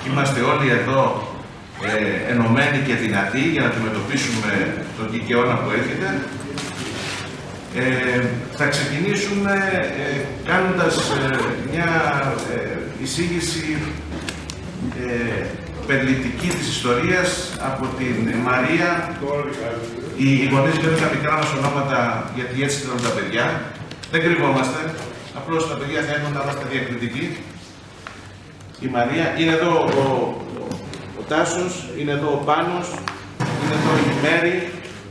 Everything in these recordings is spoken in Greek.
Είμαστε όλοι εδώ ενωμένοι και δυνατοί για να αντιμετωπίσουμε τον κικαιώνα που έρχεται. Θα ξεκινήσουμε κάνοντας μια εισήγηση περιληπτική της ιστορίας από την Μαρία. Οι γονείς λένε τα μικρά μας ονόματα γιατί έτσι θέλουν τα παιδιά. Δεν κρυβόμαστε. Απλώς τα παιδιά θέλουν να είμαστε διακριτικοί. Η Μαρία, είναι εδώ ο Τάσος, είναι εδώ ο Πάνος, είναι εδώ η Μέρη,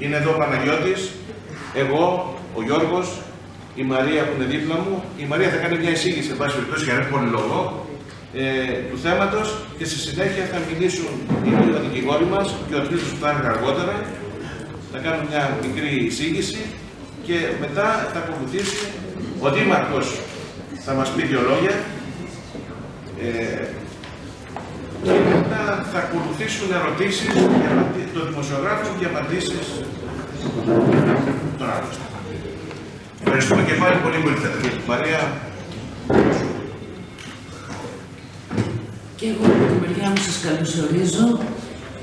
είναι εδώ ο Παναγιώτης, εγώ, ο Γιώργος, η Μαρία που είναι δίπλα μου. Η Μαρία θα κάνει μια εισήγηση, εν πάση περιπτώσει, για ένα πολυλογό του θέματος και στη συνέχεια θα μιλήσουν οι δύο δικηγόροι μας και ο τρίτος που θα έρθει αργότερα. Θα κάνουν μια μικρή εισήγηση και μετά θα ακολουθήσει ο Δήμαρχος, θα μας πει δύο λόγια. Και μετά θα ακολουθήσουν ερωτήσεις των δημοσιογράφων και απαντήσεις των άλλων. Ευχαριστούμε και πάλι πολύ που ήρθατε. Μαρία. Και εγώ από τη μεριά μου σας καλωσορίζω.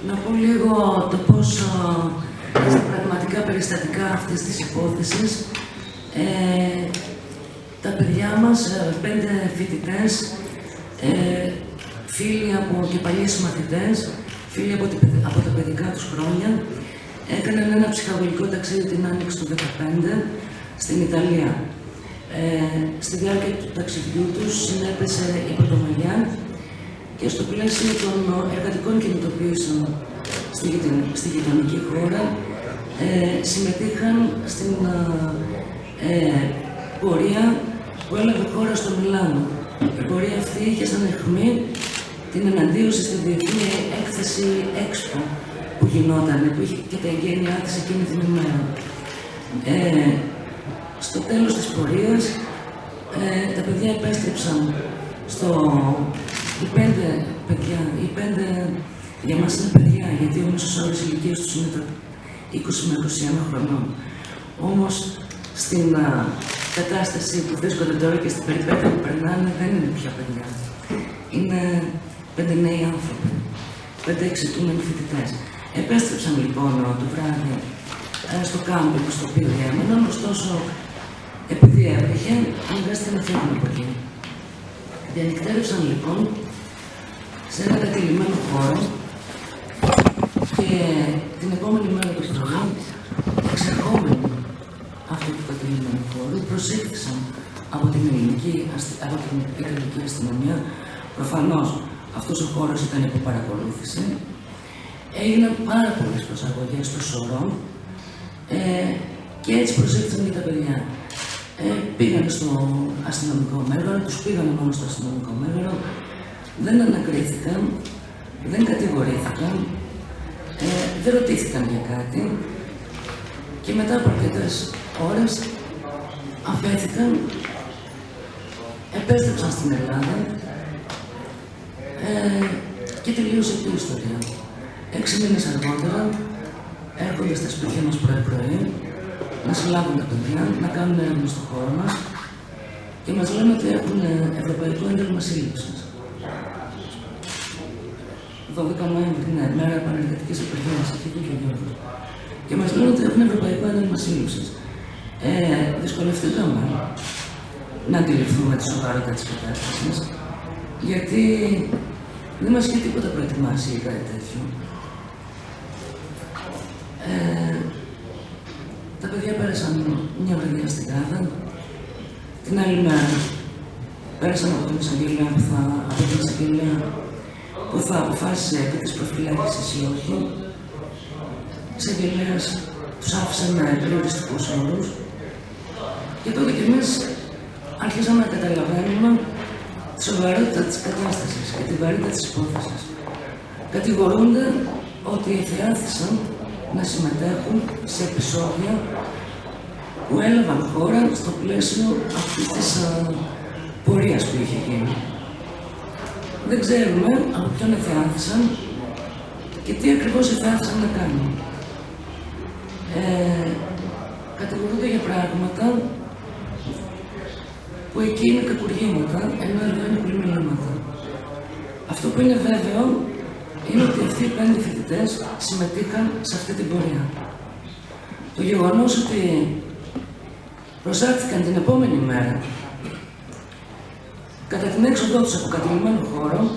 Να πω λίγο το πώς στα πραγματικά περιστατικά αυτής της υπόθεσης τα παιδιά μας, 5 φοιτητές, φίλοι και παλιοί συμμαθητές, φίλοι από τα παιδικά τους χρόνια, έκαναν ένα ψυχαγωγικό ταξίδι την άνοιξη του 2015 στην Ιταλία. Στη διάρκεια του ταξιδιού τους συνέπεσε η πρωτομαγιά και στο πλαίσιο των εργατικών κινητοποιήσεων στη γειτονική χώρα συμμετείχαν στην πορεία που έλαβε χώρα στο Μιλάνο. Η πορεία αυτή είχε σαν αιχμή την εναντίωση στη διεθνή έκθεση Expo που γινόταν, που είχε και τα εγγένειά της εκείνη την ημέρα. Στο τέλος της πορείας, τα παιδιά επέστρεψαν οι 5 παιδιά, για μας είναι παιδιά, γιατί ο μέσος όρος ηλικίας τους είναι τα 20 με 21 χρονών. Όμως, στην κατάσταση που βρίσκονται τώρα και στην περιπέτεια που περνάνε, δεν είναι πια παιδιά. Είναι 5 νέοι άνθρωποι, 5 εξαιτούμενοι φοιτητές. Επέστρεψαν λοιπόν το βράδυ στο κάμπινγκ στο οποίο έμεναν, ωστόσο, επειδή έβρεχε, αναγκάστηκαν να φύγουν από εκεί. Διανυκτέρευσαν λοιπόν σε ένα κατηλημμένο χώρο και την επόμενη μέρα του πρωί, εξερχόμενοι αυτού του κατηλημμένου χώρου, προσήχθησαν από την Ιταλική αστυνομία. Προφανώς αυτός ο χώρος ήταν υπό παρακολούθηση. Έγιναν πάρα πολλές προσαγωγές στο σωρό και έτσι προσήχθησαν και τα παιδιά. Πήγαν στο αστυνομικό μέγαρο, τους πήγανε μόνο στο αστυνομικό μέγαρο, δεν ανακρίθηκαν, δεν κατηγορήθηκαν, δεν ρωτήθηκαν για κάτι και μετά από αρκετές ώρες αφέθηκαν, επέστρεψαν στην Ελλάδα και τελείωσε η ιστορία. 6 μήνες αργότερα έρχονται στα σπίτια μας πρωί-πρωί να συλλάβουν τα παιδιά, να κάνουν έρευνα στον χώρο μας και μας λένε ότι έχουν ευρωπαϊκό ένταλμα σύλληψης. 12 Νοέμβρη, ναι, μέρα επανεργατικής απεργίας, εκεί του Γιώργου. Και μας λένε ότι έχουν ευρωπαϊκό ένταλμα σύλληψης. Δυσκολευτήκαμε να αντιληφθούμε τη σοβαρότητα της κατάστασης, γιατί δεν μας είχε τίποτα προετοιμάσει για κάτι τέτοιο. Τα παιδιά πέρασαν μια βραδιά στην Γάδα. Την άλλη μέρα πέρασαν από την εισαγγελέα που θα αποφάσισε επί της προφυλάκησης ή όχι. Η εισαγγελέας τους άφησε με περιοριστικούς όρους και τότε κι εμείς αρχίσαμε να καταλαβαίνουμε τη σοβαρότητα της κατάστασης και τη βαρύτητα της υπόθεσης. Κατηγορούνται ότι εθεάθησαν να συμμετέχουν σε επεισόδια που έλαβαν χώρα στο πλαίσιο αυτής της πορείας που είχε γίνει. Δεν ξέρουμε από ποιον εθεάθησαν και τι ακριβώς εθεάθησαν να κάνουν. Κατηγορούνται για πράγματα που εκεί είναι κακουργήματα, ενώ εδώ είναι πλημμύληματα. Αυτό που είναι βέβαιο είναι ότι αυτοί οι 5 φοιτητές συμμετείχαν σε αυτή την πορεία. Το γεγονός ότι προσάχθηκαν την επόμενη μέρα κατά την έξοδό τους από κατηλημμένο χώρο,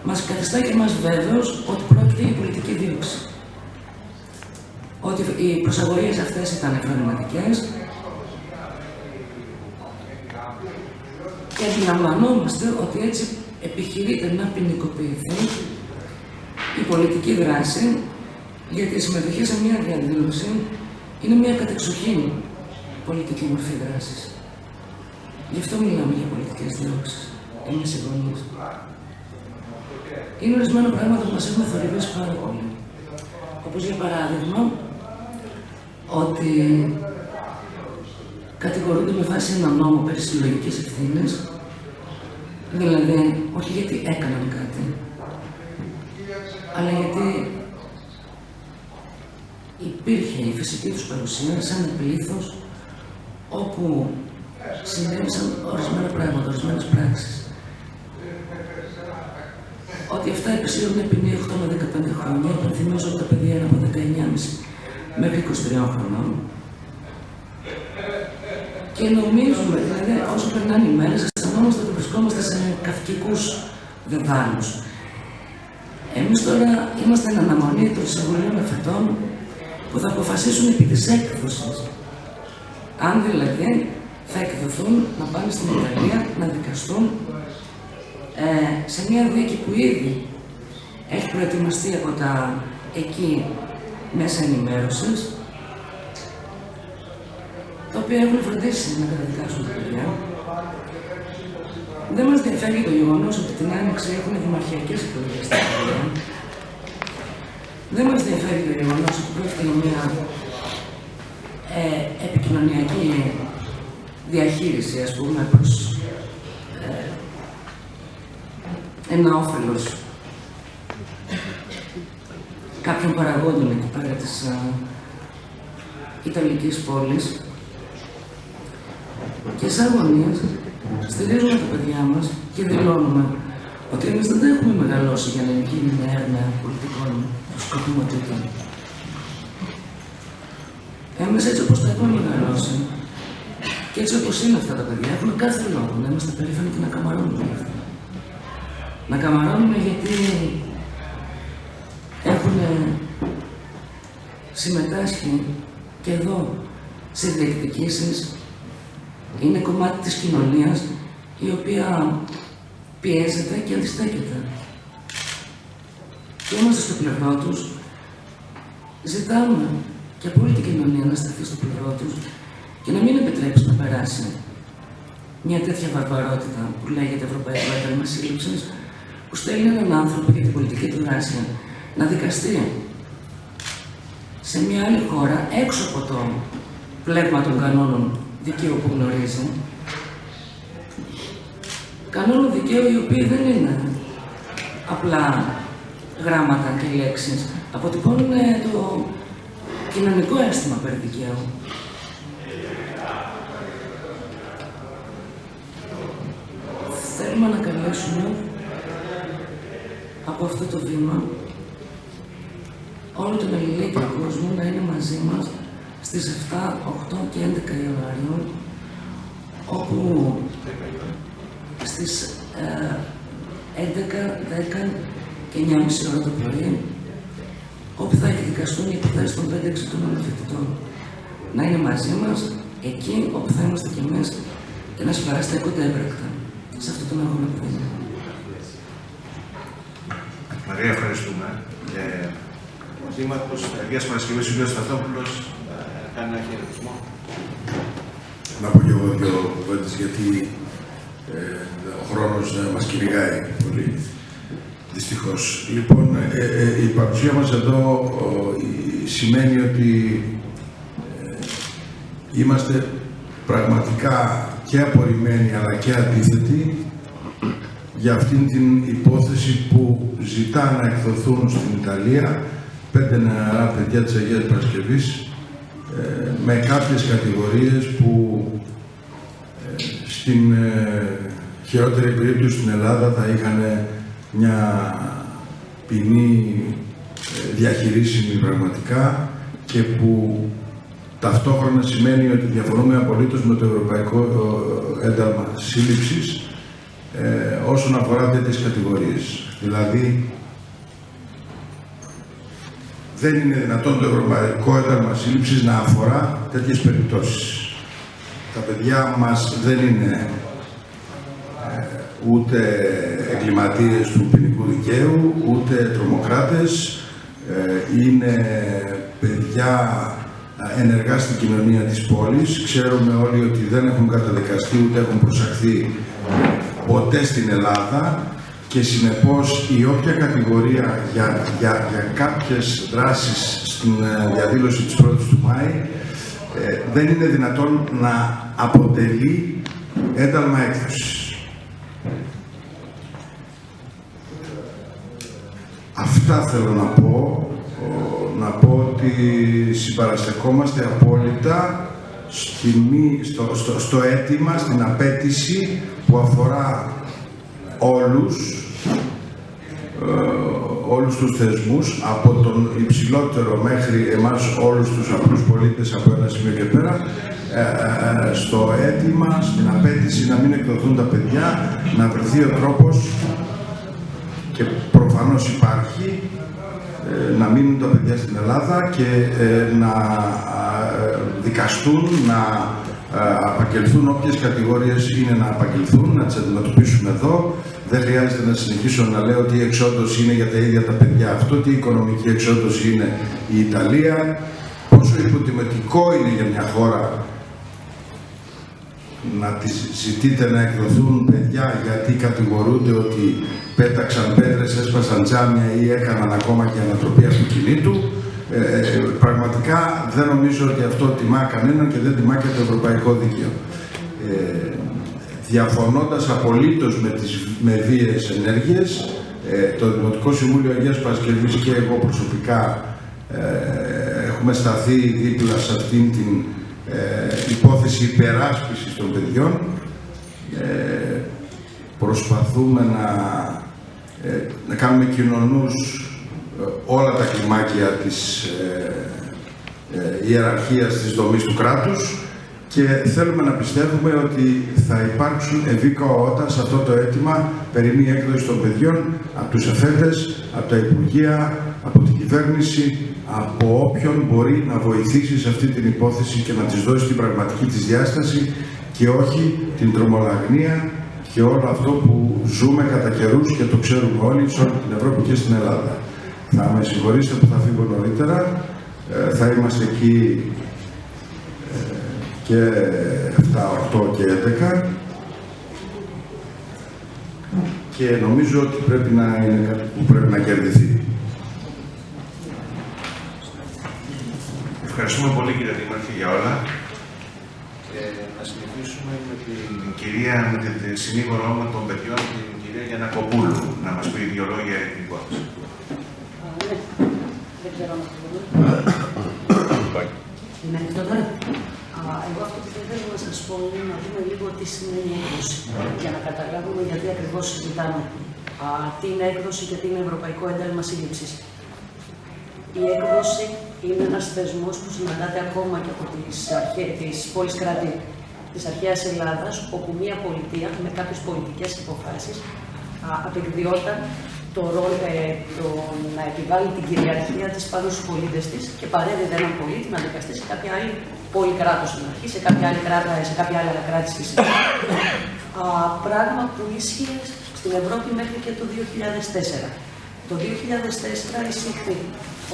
μας καθιστά και εμάς βέβαιος ότι πρόκειται για πολιτική δίωξη. Ότι οι προσαγωγές αυτές ήταν εφαρμοματικές και αντιλαμβανόμαστε ότι έτσι επιχειρείται να ποινικοποιηθεί η πολιτική δράση, γιατί η συμμετοχή σε μια διαδήλωση είναι μια κατεξοχήν πολιτική μορφή δράσης. Γι' αυτό μιλάμε για πολιτικές διώξεις, εμείς οι γονείς. Είναι ορισμένα πράγματα που μας έχουν θορυβήσει πάρα πολύ. Όπως για παράδειγμα, ότι κατηγορούνται με βάση ένα νόμο περί συλλογικής ευθύνης, δηλαδή όχι γιατί έκαναν κάτι, αλλά γιατί υπήρχε η φυσική τους παρουσία σε ένα πλήθος όπου συνέβησαν ορισμένα πράγματα, ορισμένες πράξεις. Ότι αυτά επισύρουν ποινή 8 με 15 χρόνια, υπενθυμίζω ότι τα παιδιά είναι από 19,5 μέχρι 23 χρονών. Και νομίζουμε, δηλαδή, όσο περνάνε οι μέρες, αισθανόμαστε ότι βρισκόμαστε σε καυκικούς δεδάλους. Εμείς τώρα είμαστε εν αναμονή των συμβουλίων εφετών που θα αποφασίσουν επί της έκδοσης. Αν δηλαδή θα εκδοθούν να πάνε στην Ιταλία να δικαστούν σε μια δίκη που ήδη έχει προετοιμαστεί από τα εκεί μέσα ενημέρωσης, τα οποία έχουν φροντίσει να καταδικάσουν τα παιδιά. Δεν μας ενδιαφέρει το γεγονός ότι την Άνοιξη έχουν δημαρχιακές εκλογές στην Ιταλία. Δεν μας ενδιαφέρει το γεγονός ότι πρόκειται για μια επικοινωνιακή διαχείριση, ας πούμε, προς ένα όφελος κάποιων παραγόντων εκεί πέρα της Ιταλικής πόλης. Και σαν γονείς στηρίζουμε τα παιδιά μας και δηλώνουμε ότι εμείς δεν έχουμε μεγαλώσει για να γίνει μια έρευνα πολιτικών σκοπιμοτήτων. Εμείς έτσι όπως τα έχουμε μεγαλώσει και έτσι όπως είναι αυτά τα παιδιά, έχουμε κάθε λόγο να είμαστε περήφανοι και να καμαρώνουμε για αυτά. Να καμαρώνουμε γιατί έχουν συμμετάσχει και εδώ σε διεκδικήσεις. Είναι κομμάτι της κοινωνίας η οποία πιέζεται και αντιστέκεται. Και είμαστε στο πλευρό τους. Ζητάμε και από όλη την κοινωνία να σταθεί στο πλευρό τους και να μην επιτρέψει να περάσει μια τέτοια βαρβαρότητα που λέγεται Ευρωπαϊκό Ένταλμα Σύλληψης, που στέλνει έναν άνθρωπο για την πολιτική του δράση να δικαστεί σε μια άλλη χώρα, έξω από το πλέγμα των κανόνων δικαίου που γνωρίζει. Κανόνων δικαίου οι οποίοι δεν είναι απλά γράμματα και λέξεις, αποτυπώνουν το κοινωνικό αίσθημα περί δικαίου. Θέλουμε να καλέσουμε από αυτό το βήμα όλο τον ελληνικό κόσμο να είναι μαζί μας στις 7, 8 και 11 Ιανουαρίου, όπου στις 11, 10 και 9,5 ώρα το πρωί, όπου θα εκδικαστούν οι υποθέσεις των 5 εξετούμενων φοιτητών. Να είναι μαζί μας, εκεί όπου θα είμαστε κι εμείς, και να συμπαραστέκονται έμπρακτα σε αυτό τον αγώνα που είναι. Μαρία, ευχαριστούμε. Ο Δήμαρχος Αγίας Παρασκευής, ο κ. Σταθόπουλος, κάνει ένα χαιρετισμό. Να πω και εγώ δύο κουβέντες, γιατί ο χρόνος μας κυνηγάει πολύ, δυστυχώς. Λοιπόν, η παρουσία μας εδώ σημαίνει ότι είμαστε πραγματικά και απορριμμένοι αλλά και αντίθετοι για αυτήν την υπόθεση που ζητά να εκδοθούν στην Ιταλία 5 νεαρά παιδιά της Αγίας Παρασκευής με κάποιες κατηγορίες που στην χειρότερη περίπτωση στην Ελλάδα θα είχαν μια ποινή διαχειρίσιμη πραγματικά και που ταυτόχρονα σημαίνει ότι διαφωνούμε απολύτως με το Ευρωπαϊκό Ένταλμα Σύλληψης όσον αφορά τέτοιες κατηγορίες. Δηλαδή, δεν είναι δυνατόν το Ευρωπαϊκό Ένταλμα Σύλληψης να αφορά τέτοιες περιπτώσεις. Τα παιδιά μας δεν είναι ούτε εγκληματίες του ποινικού δικαίου, ούτε τρομοκράτες. Είναι παιδιά ενεργά στην κοινωνία της πόλης. Ξέρουμε όλοι ότι δεν έχουν καταδικαστεί ούτε έχουν προσαχθεί ποτέ στην Ελλάδα και συνεπώς η όποια κατηγορία για κάποιες δράσεις στην διαδήλωση της 1ης του Μάη δεν είναι δυνατόν να αποτελεί ένταλμα έκδοσης. Αυτά θέλω να πω. Να πω ότι συμπαραστεκόμαστε απόλυτα στο αίτημα, στην απέτηση που αφορά όλους τους θεσμούς, από τον υψηλότερο μέχρι εμάς όλους τους απλούς πολίτες από ένα σημείο και πέρα, στο αίτημα, στην απέτηση να μην εκδοθούν τα παιδιά, να βρεθεί ο τρόπος, και προφανώς υπάρχει, να μείνουν τα παιδιά στην Ελλάδα και να δικαστούν, να απαγγελθούν όποιες κατηγορίες είναι να απαγγελθούν, να τις αντιμετωπίσουμε εδώ. Δεν χρειάζεται να συνεχίσω να λέω τι εξόντωση είναι για τα ίδια τα παιδιά αυτό, τι οικονομική εξόντωση είναι η Ιταλία, πόσο υποτιμητικό είναι για μια χώρα να τις ζητείτε να εκδοθούν παιδιά γιατί κατηγορούνται ότι πέταξαν πέτρες, έσπασαν τζάμια ή έκαναν ακόμα και ανατροπή αυτοκινήτου. Πραγματικά δεν νομίζω ότι αυτό τιμά κανέναν και δεν τιμά και το ευρωπαϊκό δίκαιο. Διαφωνώντας απολύτως με βίαιες ενέργειες, το Δημοτικό Συμβούλιο Αγίας Παρασκευής και εγώ προσωπικά έχουμε σταθεί δίπλα σε αυτήν την υπόθεση υπεράσπισης των παιδιών. Προσπαθούμε να κάνουμε κοινωνούς όλα τα κλιμάκια της ιεραρχίας της δομής του κράτους και θέλουμε να πιστεύουμε ότι θα υπάρξουν ευήκοα σε αυτό το αίτημα περί μη έκδοση των παιδιών από τους εφέτες, από τα Υπουργεία, από την κυβέρνηση, από όποιον μπορεί να βοηθήσει σε αυτή την υπόθεση και να της δώσει την πραγματική της διάσταση και όχι την τρομολαγνία και όλο αυτό που ζούμε κατά καιρούς και το ξέρουμε όλοι σε όλη την Ευρώπη και στην Ελλάδα. Θα με συγχωρήσετε που θα φύγω νωρίτερα, θα είμαστε εκεί και 7, 8 και 11 και νομίζω ότι πρέπει να είναι κάτι που πρέπει να κερδιθεί. Ευχαριστούμε πολύ κύριε Δήμαρχε για όλα. Να συνεχίσουμε με την κυρία, με την συνήγορο των παιδιών, την κυρία Γιαννακοπούλου, να μας πει δύο λόγια για την υπόθεση. Δεν ξέρω αν αυτό είναι ανοιχτό τώρα. Εγώ αυτό που θα ήθελα να σας πω είναι να δούμε λίγο τι σημαίνει έκδοση, για να καταλάβουμε γιατί ακριβώς συζητάμε. Τι είναι έκδοση και τι είναι Ευρωπαϊκό Ένταλμα Σύλληψης. Η έκδοση είναι ένας θεσμός που συναντάται ακόμα και από τις πόλεις κράτη της αρχαίας Ελλάδας, όπου μια πολιτεία με κάποιες πολιτικές αποφάσεις απεκδιόταν το να επιβάλλει την κυριαρχία της πάνω στους πολίτες της και παρέδιδε έναν πολίτη να δικαστεί σε κάποια άλλη πόλη κράτος στην αρχή, σε κάποια άλλη κράτη φυσικά. Πράγμα που ίσχυε στην Ευρώπη μέχρι και το 2004. Το 2004 εισήχθη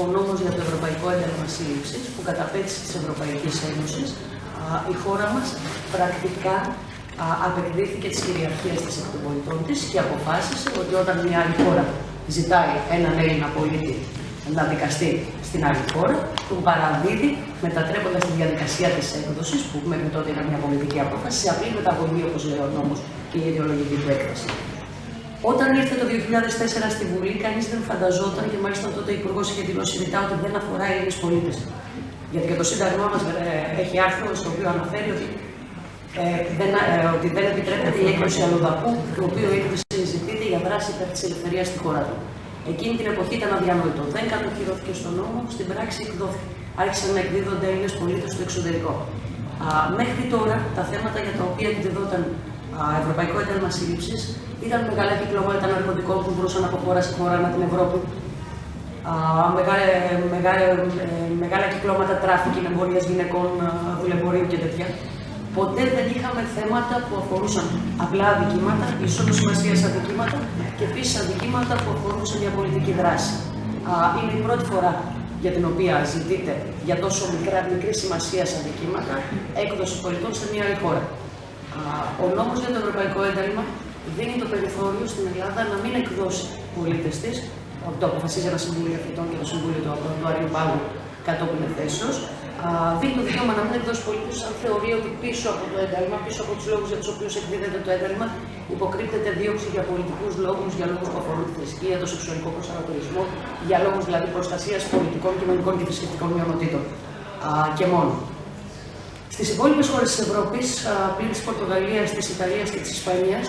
ο νόμος για το Ευρωπαϊκό Ένταλμα Σύλληψης, που κατά απέτηση της Ευρωπαϊκής Ένωσης η χώρα μας πρακτικά απεκδίθηκε της κυριαρχίας της εκ των πολιτών της και αποφάσισε ότι όταν μια άλλη χώρα ζητάει έναν Έλληνα πολίτη να δικαστεί στην άλλη χώρα, τον παραδίδει μετατρέποντας τη διαδικασία της έκδοσης, που μέχρι τότε ήταν μια πολιτική απόφαση, σε απλή μεταβολή, όπως λέει ο νόμος και η ιδεολογική του έκθεση. Όταν ήρθε το 2004 στη Βουλή, κανείς δεν φανταζόταν και μάλιστα τότε ο Υπουργός είχε δηλώσει ρητά ότι δεν αφορά Έλληνες πολίτες. Γιατί και το Σύνταγμά μας έχει άρθρο στο οποίο αναφέρει ότι δεν επιτρέπεται η έκδοση αλλοδαπού, το οποίο η έκδοση συζητείται για δράση υπέρ της ελευθερίας στη χώρα του. Εκείνη την εποχή ήταν αδιανόητο. Δεν κατοχυρώθηκε στον νόμο, στην πράξη εκδόθηκε. Άρχισαν να εκδίδονται Έλληνες πολίτες στο εξωτερικό. Μέχρι τώρα, τα θέματα για τα οποία εκδιδόταν Ευρωπαϊκό Ένταλμα Σύλληψης ήταν μεγάλα κυκλώματα ναρκωτικών που μπορούσαν από χώρα σε χώρα ανά την Ευρώπη. Μεγάλα κυκλώματα τράφικινγκ, εμπορίας γυναικών, δουλεμπορίου και τέτοια. Ποτέ δεν είχαμε θέματα που αφορούσαν απλά αδικήματα, ίσονος σημασίας αδικήματα και επίσης αδικήματα που αφορούν σε μια πολιτική δράση. Είναι η πρώτη φορά για την οποία ζητείται για τόσο μικρή σημασία αδικήματα έκδοση πολιτών σε μια άλλη χώρα. Ο νόμος για το Ευρωπαϊκό Ένταλμα δίνει το περιθώριο στην Ελλάδα να μην εκδώσει πολίτες της, το αποφασίζει ένα Συμβούλιο Φοιτών και το Συμβούλιο του Αρείου Πάγου κατόπιν ευθέσεως. Δίνει το δικαίωμα να μην εκδώσει πολίτες αν θεωρεί ότι πίσω από το ένταλμα, πίσω από τους λόγους για τους οποίους εκδίδεται το ένταλμα, υποκρύπτεται δίωξη για πολιτικούς λόγους, για λόγους που αφορούν τη θρησκεία, το σεξουαλικό προσανατολισμό, για λόγους δηλαδή προστασίας πολιτικών, κοινωνικών και θρησκευτικών μειονοτήτων. Και μόνο. Στις υπόλοιπες χώρες της Ευρώπης, πλην της Πορτογαλίας, της Ιταλίας και της Ισπανίας,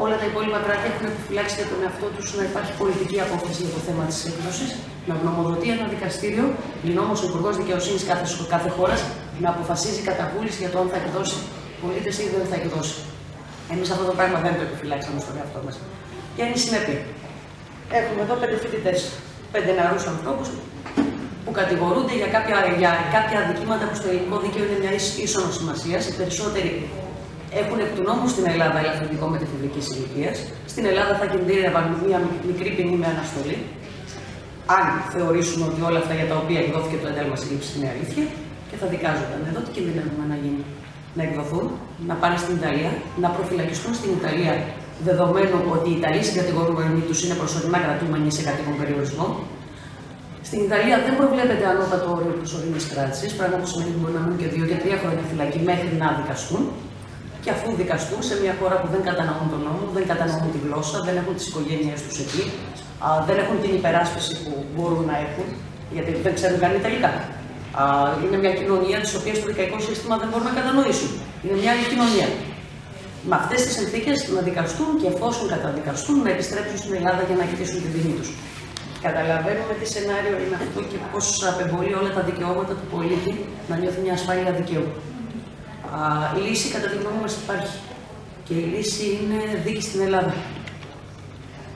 όλα τα υπόλοιπα κράτη έχουν επιφυλάξει για τον εαυτό τους να υπάρχει πολιτική απόφαση για το θέμα της έκδοσης, να γνωμοδοτεί ένα δικαστήριο, πλην όμως ο Υπουργός Δικαιοσύνης κάθε χώρας να αποφασίζει κατά βούληση για το αν θα εκδώσει πολίτες ή δεν θα εκδώσει. Εμείς αυτό το πράγμα δεν το επιφυλάξαμε στον εαυτό μας. Ποια είναι η συνέπεια? Έχουμε εδώ 5 φοιτητές, 5 νεαρούς ανθρώπους που κατηγορούνται για κάποια αδικήματα που στο ελληνικό δίκαιο είναι μια ίσονος σημασίας. Οι περισσότεροι έχουν εκ του νόμου στην Ελλάδα ελαφρυντικό μετεφηβρικής ηλικίας. Στην Ελλάδα θα κινδύνευαν μια μικρή ποινή με αναστολή, αν θεωρήσουν ότι όλα αυτά για τα οποία εκδόθηκε το ένταλμα σύλληψης είναι αλήθεια, και θα δικάζονταν. Εδώ τι κινδυνεύουμε να γίνει? Να εκδοθούν, να πάνε στην Ιταλία, να προφυλακιστούν στην Ιταλία, δεδομένου ότι οι Ιταλοί συγκατηγορούμενοι τους είναι προσωρινά κρατούμενοι σε κατοίκον περιορισμό. Στην Ιταλία δεν προβλέπεται ανώτατο όριο προσωρινής κράτησης, πράγμα που σημαίνει ότι μπορεί να μείνουν και 2 και 3 χρόνια φυλακή μέχρι να δικαστούν. Και αφού δικαστούν σε μια χώρα που δεν κατανοούν τον νόμο, δεν κατανοούν τη γλώσσα, δεν έχουν τις οικογένειές τους εκεί, δεν έχουν την υπεράσπιση που μπορούν να έχουν, γιατί δεν ξέρουν καν Ιταλικά. Είναι μια κοινωνία της οποίας το δικαϊκό σύστημα δεν μπορούν να κατανοήσουν. Είναι μια άλλη κοινωνία. Με αυτές τις συνθήκες να δικαστούν και εφόσον καταδικαστούν να επιστρέψουν στην Ελλάδα για να εκτίσουν την ποινή τους. Καταλαβαίνουμε τι σενάριο είναι αυτό και πώς απεμπολεί όλα τα δικαιώματα του πολίτη να νιώθει μια ασφάλεια δικαίου. Η λύση κατά τη γνώμη μας υπάρχει. Και η λύση είναι δίκη στην Ελλάδα.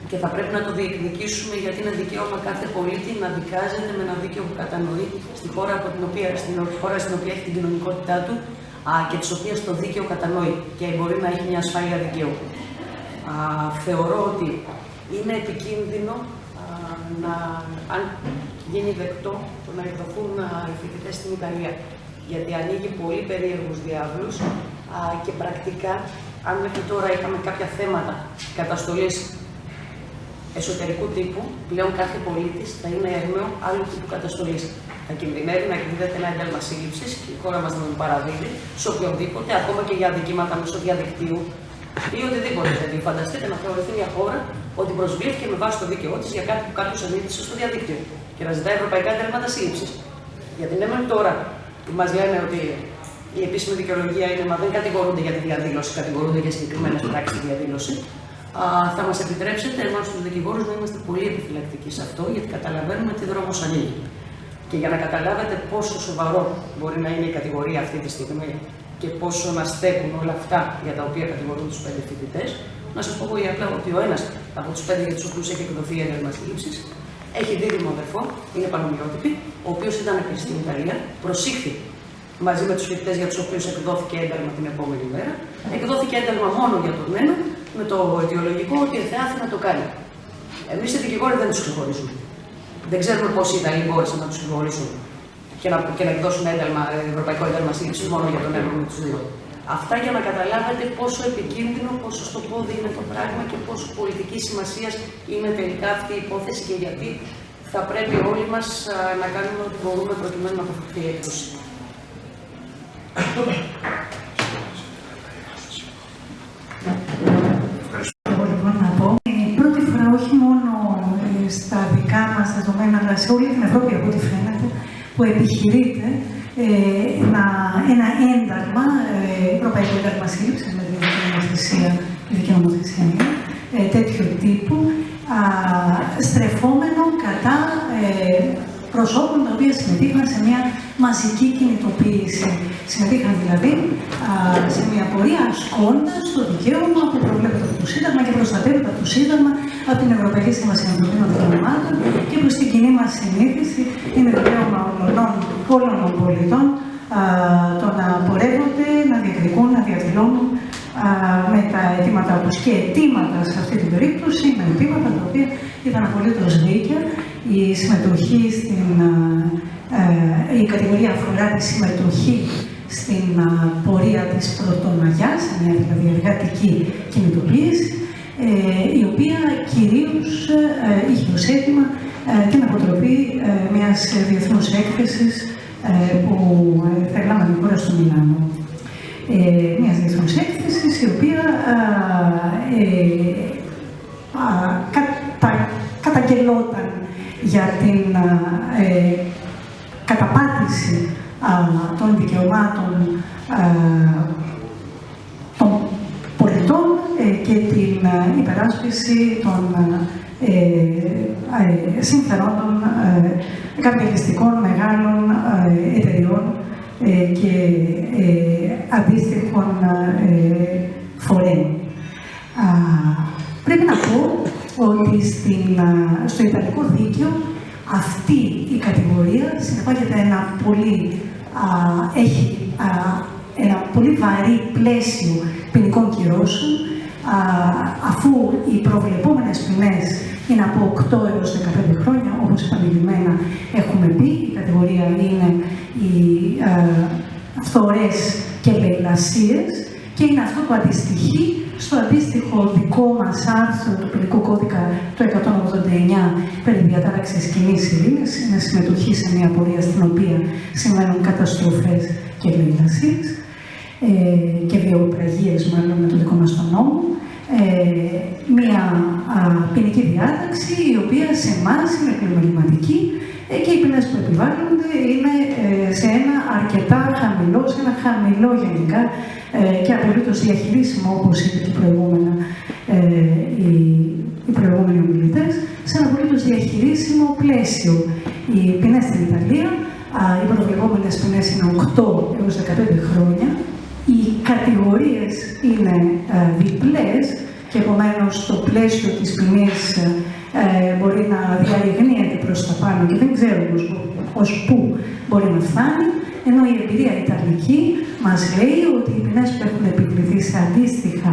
Και θα πρέπει να το διεκδικήσουμε γιατί είναι δικαίωμα κάθε πολίτη να δικάζεται με ένα δίκαιο που κατανοεί στην χώρα στην οποία έχει την κοινωνικότητά του και της οποίας το δίκαιο κατανοεί και μπορεί να έχει μια ασφάλεια δικαίου. Θεωρώ ότι είναι επικίνδυνο αν γίνει δεκτό το να εκδοθούν οι φοιτητές στην Ιταλία. Γιατί ανοίγει πολύ περίεργους διάβλους και πρακτικά, αν μέχρι τώρα είχαμε κάποια θέματα καταστολής εσωτερικού τύπου, πλέον κάθε πολίτης θα είναι έρμεο άλλου τύπου καταστολής. Θα κινδυνεύει να εκδίδεται ένα ένταλμα σύλληψης και η χώρα μας να τον παραδίδει σε οποιονδήποτε, ακόμα και για αδικήματα μέσω διαδικτύου ή οτιδήποτε. Δηλαδή, φανταστείτε να θεωρηθεί μια χώρα ότι προσβλήθηκε με βάση το δίκαιό της για κάτι που κάποιος ανήθησε στο διαδίκτυο και να ζητάει ευρωπαϊκά ένταλματα σύλληψης. Γιατί ναι, μέχρι τώρα μας λένε ότι η επίσημη δικαιολογία είναι μα δεν κατηγορούνται για τη διαδήλωση, κατηγορούνται για συγκεκριμένες πράξεις στη διαδήλωση. Θα μας επιτρέψετε εμάς τους δικηγόρους να είμαστε πολύ επιφυλακτικοί σε αυτό, γιατί καταλαβαίνουμε τι δρόμος ανοίγει. Και για να καταλάβετε πόσο σοβαρό μπορεί να είναι η κατηγορία αυτή τη στιγμή και πόσο να στέκουν όλα αυτά για τα οποία κατηγορούν τους 5 φοιτητές, να σας πω πολύ απλά ότι ο ένας από τους 5 για τους οποίους έχει εκδοθεί ένταλμα σύλληψης έχει δίδυμο αδερφό, είναι πανομοιότυπη, ο οποίος ήταν στην Ιταλία, προσήχθη μαζί με τους φοιτητές για τους οποίους εκδόθηκε ένταλμα την επόμενη μέρα. Εκδόθηκε ένταλμα μόνο για τον ένα, με το αιτιολογικό ότι εθεάθη να το κάνει. Εμείς οι δικηγόροι δεν τους ξεχωρίζουμε. Δεν ξέρουμε πώς οι Ιταλοί μπόρεσαν να τους ξεχωρίσουν και να εκδώσουν ευρωπαϊκό ένταλμα σύλληψης μόνο για τον ένα με τους δύο. Αυτά για να καταλάβετε πόσο επικίνδυνο, πόσο στο πόδι είναι το πράγμα και πόσο πολιτική σημασία είναι τελικά αυτή η υπόθεση και γιατί θα πρέπει όλοι μας να κάνουμε ό,τι μπορούμε προκειμένου να αποφευχθεί η έκδοση. Εγώ λοιπόν να πω, πρώτη φορά όχι μόνο στα δικά μας δεδομένα, αλλά σε όλη την Ευρώπη από ό,τι φαίνεται, που επιχειρείται ένα ένταλμα, ευρωπαϊκό ένταλμα σύλληψης με την νομοθεσία ειδική νομοθεσία, τέτοιου τύπου, στρεφόμενο κατά προσώπων τα οποία συμμετείχαν σε μια μαζική κινητοποίηση. Συμμετείχαν δηλαδή σε μια πορεία ασκώντας το δικαίωμα που προβλέπεται από το Σύνταγμα και προστατεύεται από το Σύνταγμα, από την Ευρωπαϊκή Σύμβαση Ανθρωπίνων Δικαιωμάτων και προς την κοινή μας συνείδηση είναι δικαίωμα όλων των πολιτών το να πορεύονται, να διεκδικούν, να διαδηλώνουν με τα αιτήματά τους. Και αιτήματα σε αυτή την περίπτωση με αιτήματα τα οποία ήταν απολύτως δίκαια. Η συμμετοχή η κατηγορία αφορά τη συμμετοχή στην πορεία της Πρωτομαγιάς, μια δηλαδή εργατική κινητοποίηση, η οποία κυρίως είχε ως αίτημα την αποτροπή μιας διεθνούς έκθεσης που θα λάμβανε χώρα στο Μιλάνο. Μιας διεθνούς έκθεσης η οποία καταγγελόταν για την καταπάτηση των δικαιωμάτων των πολιτών και την υπεράσπιση των συμφερόντων καπιταλιστικών μεγάλων εταιριών και αντίστοιχων φορέων. Πρέπει να πω ότι στο Ιταλικό δίκαιο αυτή η κατηγορία συνεπάγεται έχει ένα πολύ βαρύ πλαίσιο ποινικών κυρώσεων, αφού οι προβλεπόμενες ποινές είναι από 8 έως 15 χρόνια, όπως επανειλημμένα έχουμε πει. Η κατηγορία είναι οι φθορές και λαιλασίες και είναι αυτό που αντιστοιχεί στο αντίστοιχο δικό μας άρθρο του ποινικού κώδικα του 189 περί διατάραξης κοινής ειρήνης. Είναι συμμετοχή σε μια πορεία στην οποία συμβαίνουν καταστροφές και λαιλασίες και βιοπραγίες μάλλον με το δικό μας τον νόμο. Μια ποινική διάταξη η οποία σε εμάς είναι πλημεληματική και οι ποινές που επιβάλλονται είναι σε ένα αρκετά χαμηλό, σε ένα χαμηλό γενικά και απολύτως διαχειρίσιμο, όπως είπε και προηγούμενα οι προηγούμενοι ομιλητές, σε ένα απολύτως διαχειρίσιμο πλαίσιο. Οι ποινές στην Ιταλία, οι προβλεπόμενες ποινές είναι 8 έως 15 χρόνια. Οι κατηγορίες είναι διπλές και επομένως το πλαίσιο της ποινής μπορεί να διαρριγνύεται προς τα πάνω και δεν ξέρουμε ως πού μπορεί να φτάνει, ενώ η εμπειρία ιταλική μας λέει ότι οι ποινές που έχουν επιβληθεί σε αντίστοιχα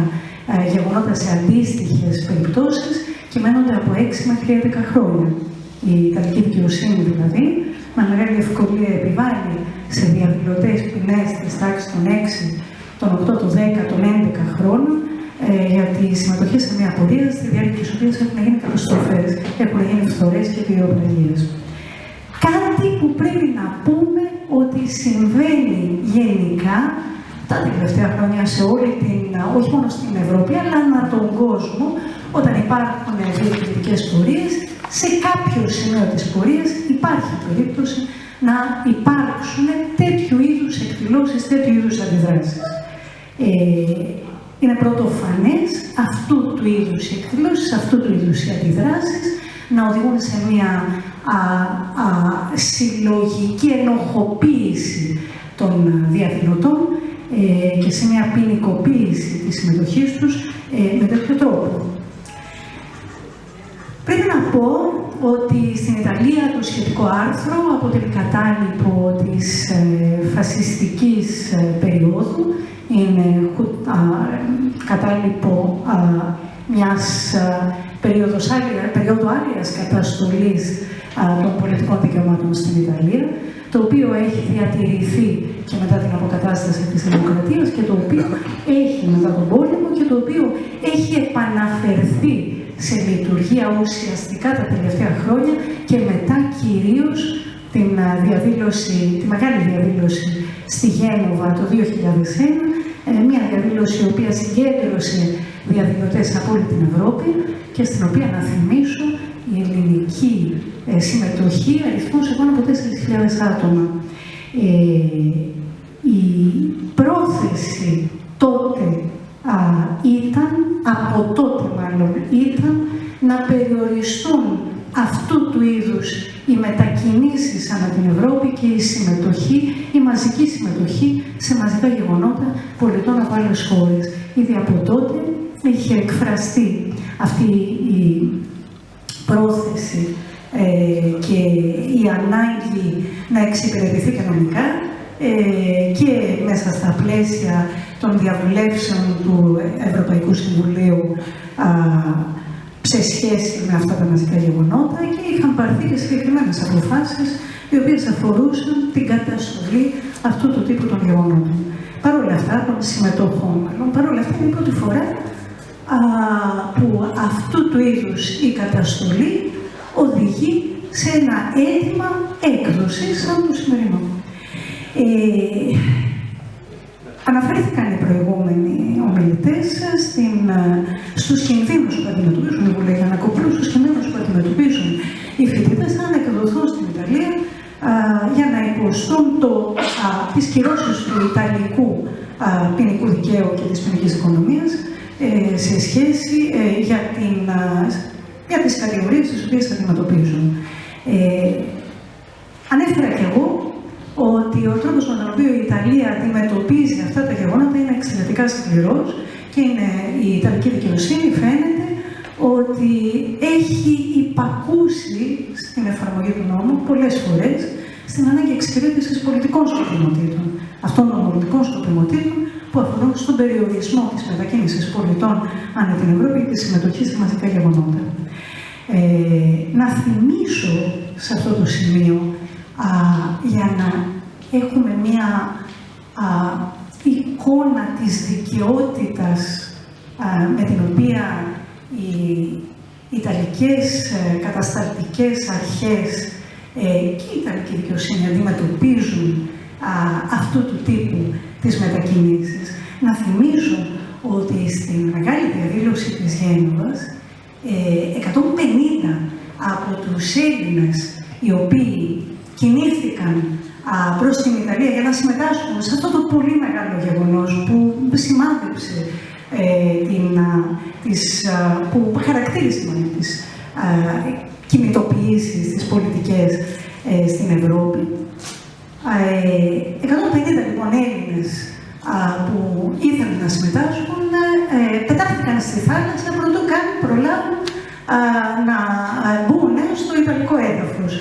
γεγονότα, σε αντίστοιχες περιπτώσεις, κυμαίνονται από 6 μέχρι 11 χρόνια. Η Ιταλική δικαιοσύνη δηλαδή, με μεγάλη ευκολία επιβάλλει σε διαδηλωτές ποινές της τάξης των 6, των 8, των 10, των 11 χρόνων, για τη συμμετοχή σε μια πορεία στη διάρκεια της οποίας έχουν γίνει καταστροφές, έχουν γίνει φθορές και βιοπραγίες. Κάτι που πρέπει να πούμε ότι συμβαίνει γενικά τα τελευταία χρόνια σε όλη την, όχι μόνο στην Ευρώπη, αλλά ανά τον κόσμο, όταν υπάρχουν διακριτικές πορείες, σε κάποιο σημείο της πορείας υπάρχει περίπτωση να υπάρξουν τέτοιου είδους εκδηλώσεις, τέτοιου είδους αντιδράσεις. Είναι πρωτοφανές αυτού του είδους οι εκδηλώσεις, αυτού του είδους οι αντιδράσεις να οδηγούν σε μια συλλογική ενοχοποίηση των διαδηλωτών και σε μια ποινικοποίηση της συμμετοχής τους με τέτοιο τρόπο. Πρέπει να πω ότι στην Ιταλία το σχετικό άρθρο αποτελεί κατάλοιπο της φασιστικής περίοδου. Είναι κατάλοιπο μιας περίοδου άλλης καταστολής των πολιτικών δικαιωμάτων στην Ιταλία, το οποίο έχει διατηρηθεί και μετά την αποκατάσταση της δημοκρατίας και το οποίο έχει μετά τον πόλεμο και το οποίο έχει επαναφερθεί σε λειτουργία ουσιαστικά τα τελευταία χρόνια και μετά κυρίως τη μεγάλη διαδήλωση στη Γένοβα το 2001, μια διαδήλωση η οποία συγκέντρωσε διαδηλωτές από όλη την Ευρώπη και στην οποία, να θυμίσω, η ελληνική συμμετοχή αριθμούσε πάνω από 4.000 άτομα. Η πρόθεση τότε ήταν από τότε μάλλον, ήταν να περιοριστούν αυτού του είδους οι μετακινήσεις ανά την Ευρώπη και η συμμετοχή, η μαζική συμμετοχή σε μαζικά γεγονότα πολιτών από άλλες χώρες. Ήδη από τότε είχε εκφραστεί αυτή η πρόθεση και η ανάγκη να εξυπηρετηθεί κανονικά και μέσα στα πλαίσια των διαβουλεύσεων του Ευρωπαϊκού Συμβουλίου σε σχέση με αυτά τα μαζικά γεγονότα και είχαν πάρθει και συγκεκριμένες αποφάσεις οι οποίες αφορούσαν την καταστολή αυτού του τύπου των γεγονότων. Παρ' όλα αυτά, των συμμετοχών, παρ' όλα αυτά είναι η πρώτη φορά που αυτού του είδους η καταστολή οδηγεί σε ένα αίτημα έκδοσης σαν το σημερινό. Αναφέρθηκαν οι προηγούμενοι ομιλητές στους κινδύνους που αντιμετωπίζουν οι Βουλγαροί Ανακοπούλου, στους κινδύνους που αντιμετωπίζουν οι φοιτητές αν εκδοθούν στην Ιταλία για να υποστούν τις κυρώσεις του Ιταλικού ποινικού δικαίου και της ποινικής οικονομίας σε σχέση για τις κατηγορίες τις οποίες αντιμετωπίζουν. Ανέφερα και εγώ ότι ο τρόπος με τον οποίο η Ιταλία αντιμετωπίζει αυτά τα γεγονότα είναι εξαιρετικά σκληρός και η Ιταλική δικαιοσύνη φαίνεται ότι έχει υπακούσει στην εφαρμογή του νόμου πολλές φορές στην ανάγκη εξυπηρέτησης πολιτικών σκοπιμοτήτων. Αυτών των πολιτικών σκοπιμοτήτων που αφορούν στον περιορισμό της μετακίνησης πολιτών ανά την Ευρώπη και τη συμμετοχή σε μαζικά γεγονότα. Να θυμίσω σε αυτό το σημείο για να έχουμε μία εικόνα της δικαιότητας με την οποία οι Ιταλικές κατασταλτικές αρχές και η Ιταλική δικαιοσύνη αντιμετωπίζουν αυτού του τύπου τις μετακινήσεις. Να θυμίσω ότι στην μεγάλη διαδήλωση της Γένοβας 150 από τους Έλληνες οι οποίοι κινήθηκαν προς την Ιταλία για να συμμετάσχουν σε αυτό το πολύ μεγάλο γεγονός που σημάδεψε που χαρακτήρισε τις κινητοποιήσεις, τις πολιτικές στην Ευρώπη. 150 λοιπόν Έλληνες που ήθελαν να συμμετάσχουν πετάχτηκαν στη θάλασσα προτού καν προλάβουν να μπουν στο Ιταλικό έδαφος.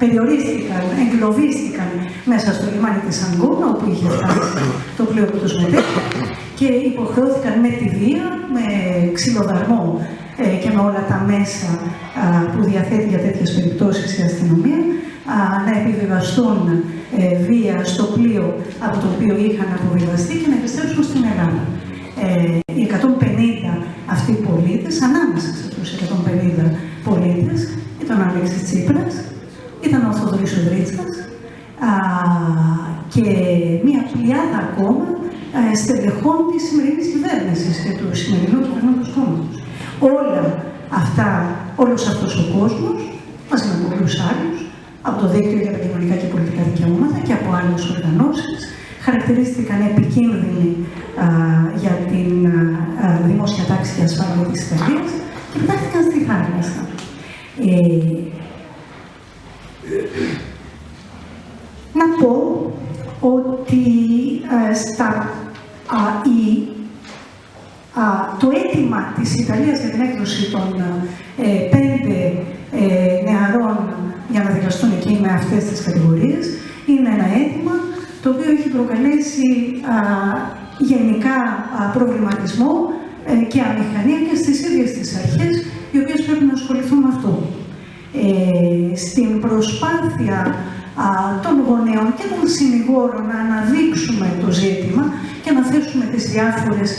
Περιορίστηκαν, εγκλωβίστηκαν μέσα στο λιμάνι της Αγκώνα, όπου είχε φτάσει το πλοίο που τους μετέφερε και υποχρεώθηκαν με τη βία, με ξυλοδαρμό και με όλα τα μέσα που διαθέτει για τέτοιες περιπτώσεις η αστυνομία να επιβιβαστούν βία στο πλοίο από το οποίο είχαν αποβιβαστεί και να επιστρέψουν στην Ελλάδα. Οι 150 αυτοί οι πολίτες, ανάμεσα σε τους 150 πολίτες, ήταν ο Αλέξης Τσίπρας, ήταν ο Θοδωρής Οδρίτσας και μία πλειάδα ακόμα στελεχών της σημερινής κυβέρνησης και του σημερινού κυβερνώντος κόμματος. Όλος αυτός ο κόσμος, μαζί με πολλούς άλλους, από το Δίκτυο για τα Κοινωνικά και Πολιτικά Δικαιώματα και από άλλες οργανώσεις, χαρακτηρίστηκαν επικίνδυνοι για την δημόσια τάξη και ασφάλεια της Ιταλίας και πετάχτηκαν στη θάλασσα. Να πω ότι το αίτημα της Ιταλίας για την έκδοση των 5 νεαρών για να δικαστούν εκεί με αυτές τις κατηγορίες είναι ένα αίτημα το οποίο έχει προκαλέσει γενικά προβληματισμό και αμηχανία και στις ίδιες τις αρχές οι οποίες πρέπει να ασχοληθούν με αυτό. Στην προσπάθεια των γονέων και των συνηγόρων να αναδείξουμε το ζήτημα και να θέσουμε τις διάφορες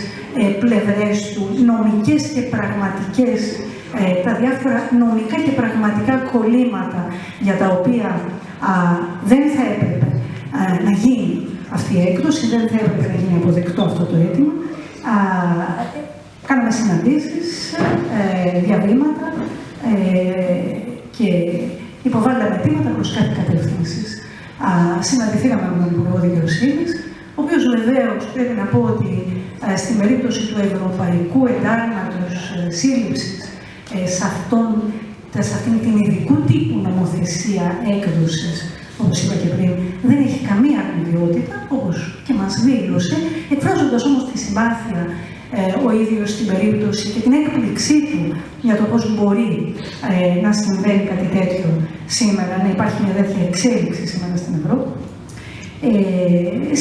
πλευρές του, νομικές και πραγματικές, τα διάφορα νομικά και πραγματικά κολλήματα για τα οποία δεν θα έπρεπε να γίνει αυτή η έκδοση, δεν θα έπρεπε να γίνει αποδεκτό αυτό το αίτημα. Κάναμε συναντήσεις, διαβήματα και υποβάλαμε αιτήματα προς κάθε κατεύθυνση. Συναντηθήκαμε με τον Υπουργό Δικαιοσύνης, ο οποίος βεβαίως πρέπει να πω ότι στην περίπτωση του Ευρωπαϊκού Εντάλματος Σύλληψης, σε αυτήν την ειδικού τύπου νομοθεσία έκδοσης, όπως είπα και πριν, δεν έχει καμία αρμοδιότητα, όπως και μας δήλωσε, εκφράζοντας όμως τη συμπάθεια ο ίδιος στην περίπτωση και την έκπληξή του για το πώς μπορεί να συμβαίνει κάτι τέτοιο σήμερα, να υπάρχει μια τέτοια εξέλιξη σήμερα στην Ευρώπη.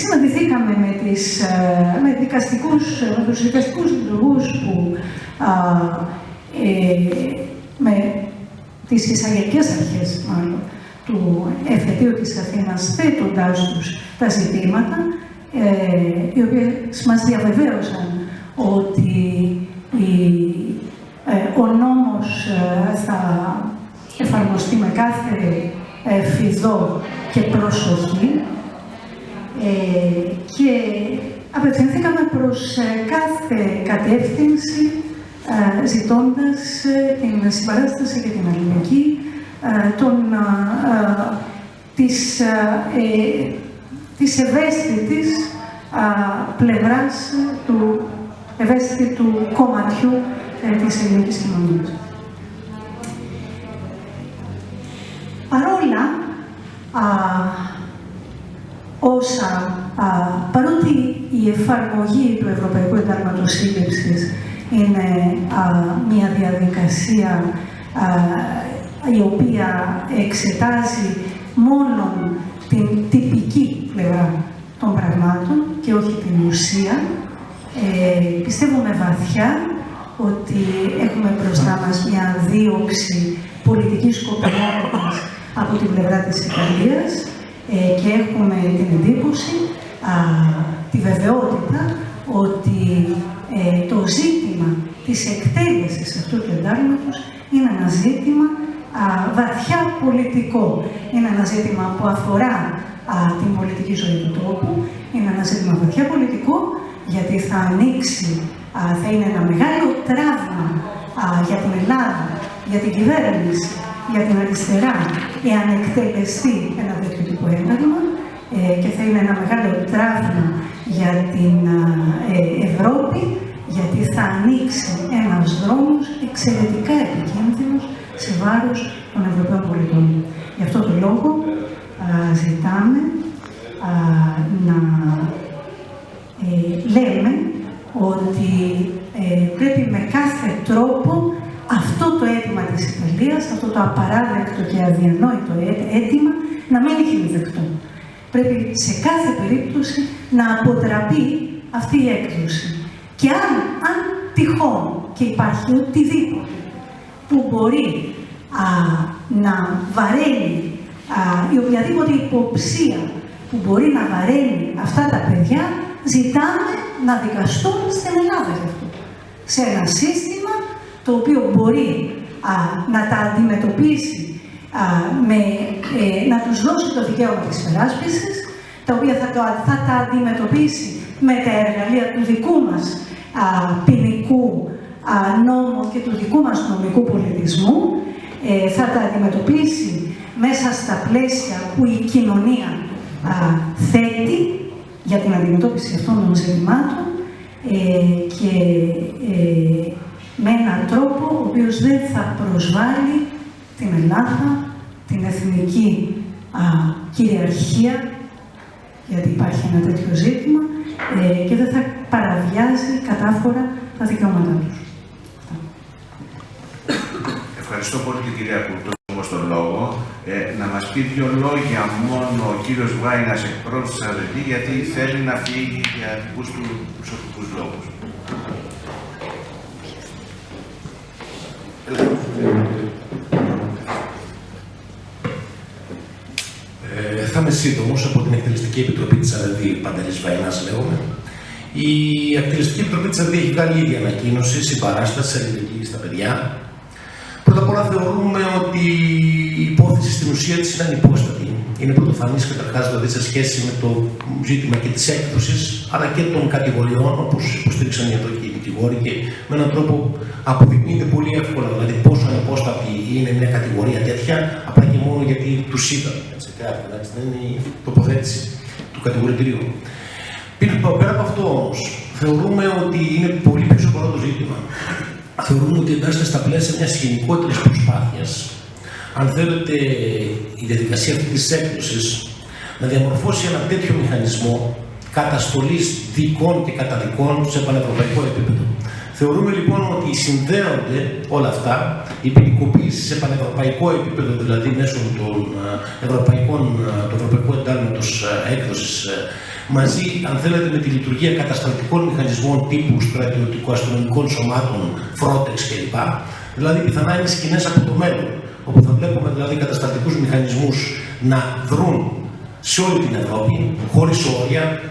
Συναντηθήκαμε με τους δικαστικούς λειτουργούς με τις εισαγγελικές αρχές μάλλον του Εφετείου της Αθήνας, θέτοντάς τους τα ζητήματα, οι οποίες μας διαβεβαίωσαν ότι ο νόμος θα εφαρμοστεί με κάθε φιδό και προσοχή και απευθυνθήκαμε προς κάθε κατεύθυνση ζητώντας την συμπαράσταση και την αλληλεγγύη της ευαίσθητης πλευράς του ευαίσθητου κομματιού της ελληνικής κοινωνίας. Παρόλα παρότι η εφαρμογή του Ευρωπαϊκού Εντάλματος Σύλληψης είναι μια διαδικασία η οποία εξετάζει μόνο την τυπική πλευρά των πραγμάτων και όχι την ουσία, πιστεύουμε βαθιά ότι έχουμε μπροστά μας μια δίωξη πολιτικής σκοπιμότητας από την πλευρά της Ιταλίας και έχουμε την εντύπωση, τη βεβαιότητα, ότι το ζήτημα της εκτέλεσης αυτού του εντάλματος είναι ένα ζήτημα βαθιά πολιτικό. Είναι ένα ζήτημα που αφορά την πολιτική ζωή του τόπου. Είναι ένα ζήτημα βαθιά πολιτικό, γιατί θα ανοίξει, θα είναι ένα μεγάλο τραύμα για την Ελλάδα, για την κυβέρνηση, για την αριστερά, εάν εκτελεστεί ένα τέτοιο τύπο ένταλμα, και θα είναι ένα μεγάλο τραύμα για την Ευρώπη, γιατί θα ανοίξει ένας δρόμος εξαιρετικά επικίνδυνος σε βάρος των Ευρωπαίων πολιτών. Γι' αυτό το λόγο ζητάμε να λέμε ότι πρέπει με κάθε τρόπο αυτό το αίτημα της Ιταλίας, αυτό το απαράδεκτο και αδιανόητο αίτημα, να μην γίνει δεκτό. Πρέπει σε κάθε περίπτωση να αποτραπεί αυτή η έκδοση. Και αν τυχόν και υπάρχει οτιδήποτε που μπορεί να βαραίνει, ή οποιαδήποτε υποψία που μπορεί να βαραίνει αυτά τα παιδιά, ζητάμε να δικαστούν στην Ελλάδα γι' αυτό. Σε ένα σύστημα το οποίο μπορεί να τα αντιμετωπίσει, να τους δώσει το δικαίωμα της υπεράσπισης, τα οποία θα τα αντιμετωπίσει με τα εργαλεία του δικού μας ποινικού νόμου και του δικού μας νομικού πολιτισμού, θα τα αντιμετωπίσει μέσα στα πλαίσια που η κοινωνία θέτει για την αντιμετώπιση αυτών των ζητημάτων και με έναν τρόπο ο οποίος δεν θα προσβάλλει την Ελλάδα, την εθνική κυριαρχία, γιατί υπάρχει ένα τέτοιο ζήτημα, και δεν θα παραβιάζει κατάφορα τα δικαιώματά τους. Ευχαριστώ πολύ την κυρία Κουρτό στον λόγο. Να μας πει δύο λόγια μόνο ο κύριος Βάινας, εκπρόσωπος της ΑΔΕΔ, γιατί θέλει να φύγει για δικούς του προσωπικούς λόγους. Θα είμαι σύντομος. Από την Εκτελεστική Επιτροπή της ΑΔΕΔ, Παντελής Βαϊνάς λέγομαι. Η Εκτελεστική Επιτροπή της ΑΔΕΔ έχει βγάλει ήδη ανακοίνωση συμπαράστασης αλληλεγγύης στα παιδιά. Πρώτα απ' όλα θεωρούμε ότι η υπόθεση στην ουσία της είναι ανυπόστατη. Είναι πρωτοφανής καταρχάς δηλαδή σε σχέση με το ζήτημα και της έκδοσης, αλλά και των κατηγοριών, όπως υποστήριξαν εδώ και οι δικηγόροι, και με έναν τρόπο αποδεικνύεται πολύ εύκολα δηλαδή πόσο ανυπόστατη είναι μια κατηγορία τέτοια, απλά και μόνο γιατί τους είδαν. Δεν είναι η τοποθέτηση του κατηγορητηρίου. Πέρα από αυτό όμως, θεωρούμε ότι είναι πολύ πιο σοβαρό το ζήτημα. Θεωρούμε ότι εντάσσεται στα πλαίσια μιας γενικότερης προσπάθειας, αν θέλετε, η διαδικασία αυτή της έκδοσης να διαμορφώσει ένα τέτοιο μηχανισμό καταστολής δικών και καταδικών σε πανευρωπαϊκό επίπεδο. Θεωρούμε λοιπόν ότι συνδέονται όλα αυτά, η ποινικοποίηση σε πανευρωπαϊκό επίπεδο, δηλαδή μέσω του Ευρωπαϊκού Εντάλματος Έκδοσης, μαζί, αν θέλετε, με τη λειτουργία κατασταλτικών μηχανισμών τύπου στρατιωτικο-αστυνομικών σωμάτων, Frontex κλπ. Δηλαδή, πιθανά είναι σκηνές από το μέλλον, όπου θα βλέπουμε δηλαδή κατασταλτικούς μηχανισμούς να δρουν σε όλη την Ευρώπη, χωρίς όρια,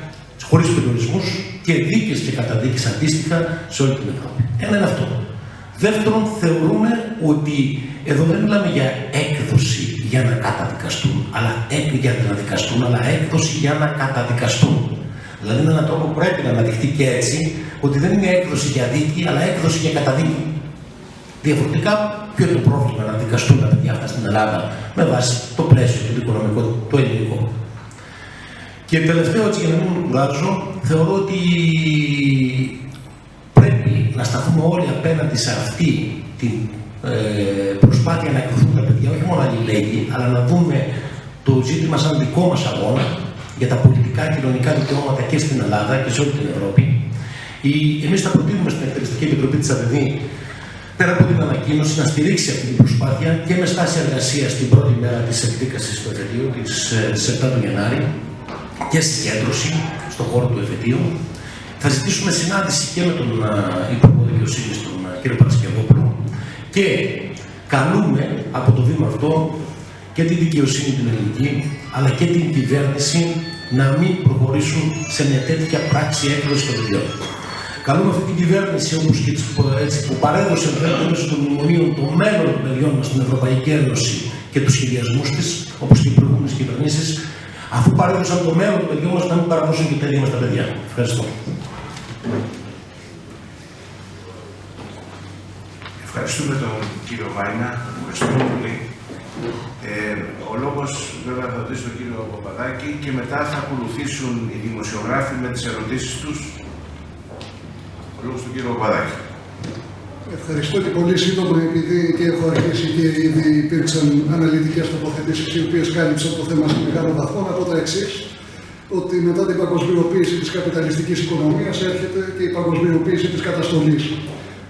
χωρίς περιορισμούς και δίκες και καταδίκες αντίστοιχα σε όλη την Ευρώπη. Ένα είναι αυτό. Δεύτερον, θεωρούμε ότι εδώ δεν μιλάμε για έκδοση για να καταδικαστούν, αλλά έκδοση για να καταδικαστούν. Δηλαδή, με έναν τρόπο πρέπει να αναδειχθεί και έτσι, ότι δεν είναι έκδοση για δίκη, αλλά έκδοση για καταδίκη. Διαφορετικά, ποιο είναι το πρόβλημα να δικαστούν τα παιδιά αυτά στην Ελλάδα με βάση το πλαίσιο του οικονομικού, το ελληνικό. Και τελευταίο, έτσι για να μην κουράζω, θεωρώ ότι πρέπει να σταθούμε όλοι απέναντι σε αυτή την προσπάθεια να εκδοθούν τα παιδιά, όχι μόνο αλληλέγγυοι, αλλά να δούμε το ζήτημα σαν δικό μας αγώνα για τα πολιτικά και κοινωνικά δικαιώματα και στην Ελλάδα και σε όλη την Ευρώπη. Εμείς θα προτείνουμε στην Εκτελεστική Επιτροπή της ΑΔΔ, πέρα από την ανακοίνωση, να στηρίξει αυτή την προσπάθεια και με στάση εργασίας την πρώτη μέρα της εκδίκασης του εφετείου, της 7 του Γενάρη, και συγκέντρωση στον χώρο του εφετείου. Θα ζητήσουμε συνάντηση και με τον Υπουργό Δικαιοσύνης, τον κύριο Παρασκευόπουλο, και καλούμε από το βήμα αυτό και την δικαιοσύνη την ελληνική, αλλά και την κυβέρνηση να μην προχωρήσουν σε μια τέτοια πράξη έκδοση των παιδιών. Καλούμε αυτή την κυβέρνηση, όπως και που παρέδωσε μέσω των μνημονίων το μέλλον των παιδιών μας στην Ευρωπαϊκή Ένωση και τους σχεδιασμούς της, όπως και οι προηγούμενες κυβερνήσεις, αφού παρέδωσαν το μέλλον των παιδιών μας, να μην παραδώσουν και τα ίδια μας τα παιδιά. Ευχαριστώ. Ευχαριστούμε τον κύριο Βάινα. Ευχαριστούμε πολύ. Ο λόγος βέβαια θα δώσει τον κύριο Παπαδάκη και μετά θα ακολουθήσουν οι δημοσιογράφοι με τις ερωτήσεις τους. Ο λόγος του κύριου Παπαδάκη. Ευχαριστώ και πολύ σύντομα, επειδή και έχω αρχίσει και ήδη υπήρξαν αναλυτικές τοποθετήσεις οι οποίες κάλυψαν το θέμα σε μεγάλο βαθμό. Να πω τα εξής, ότι μετά την παγκοσμιοποίηση της καπιταλιστικής οικονομίας έρχεται και η παγκοσμιοποίηση της καταστολής.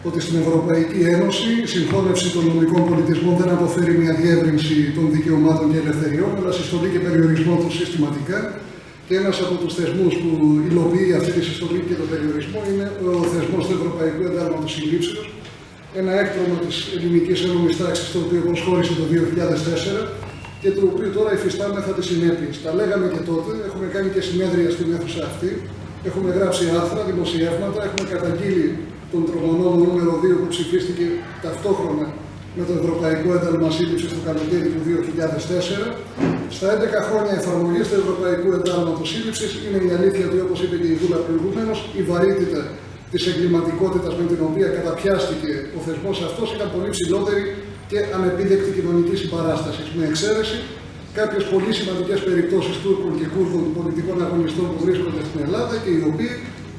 Ότι στην Ευρωπαϊκή Ένωση η συγχώνευση των νομικών πολιτισμών δεν αποφέρει μια διεύρυνση των δικαιωμάτων και ελευθεριών, αλλά συστολή και περιορισμό του συστηματικά. Και ένας από τους θεσμούς που υλοποιεί αυτή τη συστολή και τον περιορισμό είναι ο θεσμός του Ευρωπαϊκού Εντάλματος Συλλήψεως, ένα έκτρωμα της ελληνικής ένωμης τάξης, το οποίο προσχώρησε το 2004 και το οποίο τώρα υφιστάμεθα τις συνέπειες. Τα λέγαμε και τότε, έχουμε κάνει και συνέδρια στην αίθουσα αυτή, έχουμε γράψει άρθρα, δημοσιεύματα, έχουμε καταγγείλει τον τρομονόμο νούμερο 2 που ψηφίστηκε ταυτόχρονα με το Ευρωπαϊκό Ένταλμα Σύλληψης το καλοκαίρι του 2004. Στα 11 χρόνια εφαρμογής του Ευρωπαϊκού Εντάλματος Σύλληψης είναι η αλήθεια ότι, όπως είπε και η Δούλα προηγουμένως, η βαρύτητα της εγκληματικότητας με την οποία καταπιάστηκε ο θεσμός αυτός ήταν πολύ ψηλότερη και ανεπίδεκτη κοινωνική συμπαράσταση. Με εξαίρεση κάποιες πολύ σημαντικές περιπτώσεις Τούρκων και Κούρδων πολιτικών αγωνιστών που βρίσκονται στην Ελλάδα και οι οποίοι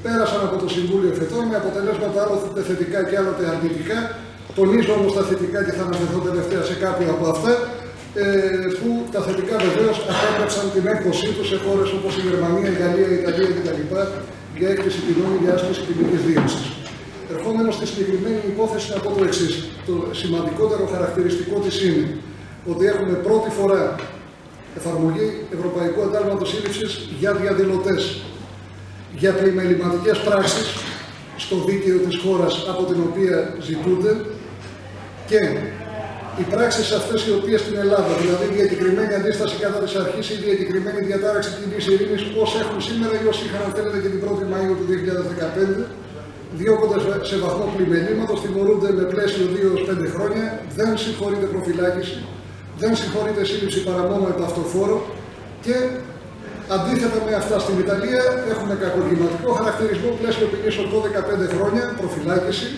πέρασαν από το Συμβούλιο Εφετών με αποτελέσματα άλλοτε θετικά και άλλοτε αρνητικά. Τονίζω όμως τα θετικά και θα αναφερθώ τελευταία σε κάποια από αυτά, που τα θετικά βεβαίως απέτρεψαν την έκδοσή τους σε χώρες όπως η Γερμανία, η Γαλλία, η Ιταλία κτλ. Για έκθεση ποινών ή για άσκηση ποινικής δίωξης. Ερχόμενος στη συγκεκριμένη υπόθεση να πω το εξής. Το σημαντικότερο χαρακτηριστικό της είναι ότι έχουμε πρώτη φορά εφαρμογή Ευρωπαϊκού Εντάλματος Σύλληψης για διαδηλωτές, για πλημεληματικές πράξεις στο δίκαιο της χώρας από την οποία ζητούνται και οι πράξεις αυτές οι οποίες στην Ελλάδα, δηλαδή η διακεκριμένη αντίσταση κατά της αρχής ή η διακεκριμένη διατάραξη κοινής ειρήνης, όσοι έχουν σήμερα ή όσοι είχαν, αν θέλετε, και την 1η Μαΐου του 2015, διώκονται σε βαθμό πλημελήματος, τιμωρούνται με πλαίσιο 2-5 χρόνια, δεν συγχωρείται προφυλάκηση, δεν συγχωρείται σύλληψη παρά μόνο επαυτοφόρο και αντίθετα με αυτά στην Ιταλία έχουμε κακουργηματικό χαρακτηρισμό, πλαίσιο ποινής 8-15 χρόνια, προφυλάκηση.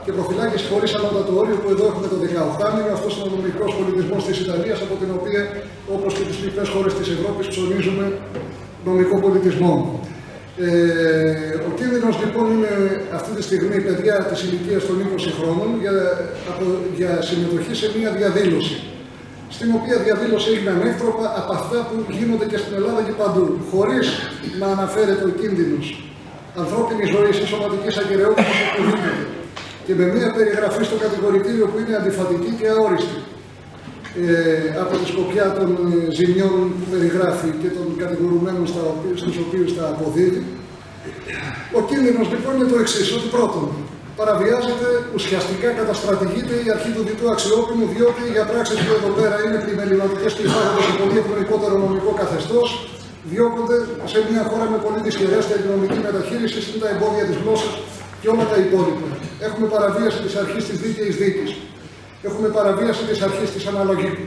Και προφυλάκηση χωρίς ανώτατο όριο, που εδώ έχουμε το 18μηνο. Αυτός είναι ο νομικός πολιτισμός της Ιταλίας, από την οποία, όπως και τις λοιπές χώρες της Ευρώπης, ψωνίζουμε νομικό πολιτισμό. Ο κίνδυνος λοιπόν είναι αυτή τη στιγμή παιδιά της ηλικίας των 20 χρόνων για συμμετοχή σε μια διαδήλωση, στην οποία διαδήλωση έγιναν έκτροπα από αυτά που γίνονται και στην Ελλάδα και παντού, χωρίς να αναφέρεται ο κίνδυνος ανθρώπινης ζωής ή σωματικής ακεραιότητας οπουδήποτε, και με μια περιγραφή στο κατηγορητήριο που είναι αντιφατική και αόριστη από τη σκοπιά των ζημιών που περιγράφει και των κατηγορουμένων στους οποίους τα αποδίδει. Ο κίνδυνος λοιπόν είναι το εξής, ότι πρώτον, παραβιάζεται, ουσιαστικά καταστρατηγείται η αρχή του διτού αξιόπινου, διότι για πράξεις που εδώ πέρα είναι πλημεληματικές και υπάρχονται σε πολύ ευνοϊκότερο νομικό καθεστώς, διώκονται σε μια χώρα με πολύ δυσχερέστερη νομική μεταχείριση, είναι τα εμπόδια της γλώσσας και όλα τα υπόλοιπα. Έχουμε παραβίαση της αρχής της δίκαιης δίκης. Έχουμε παραβίαση της αρχής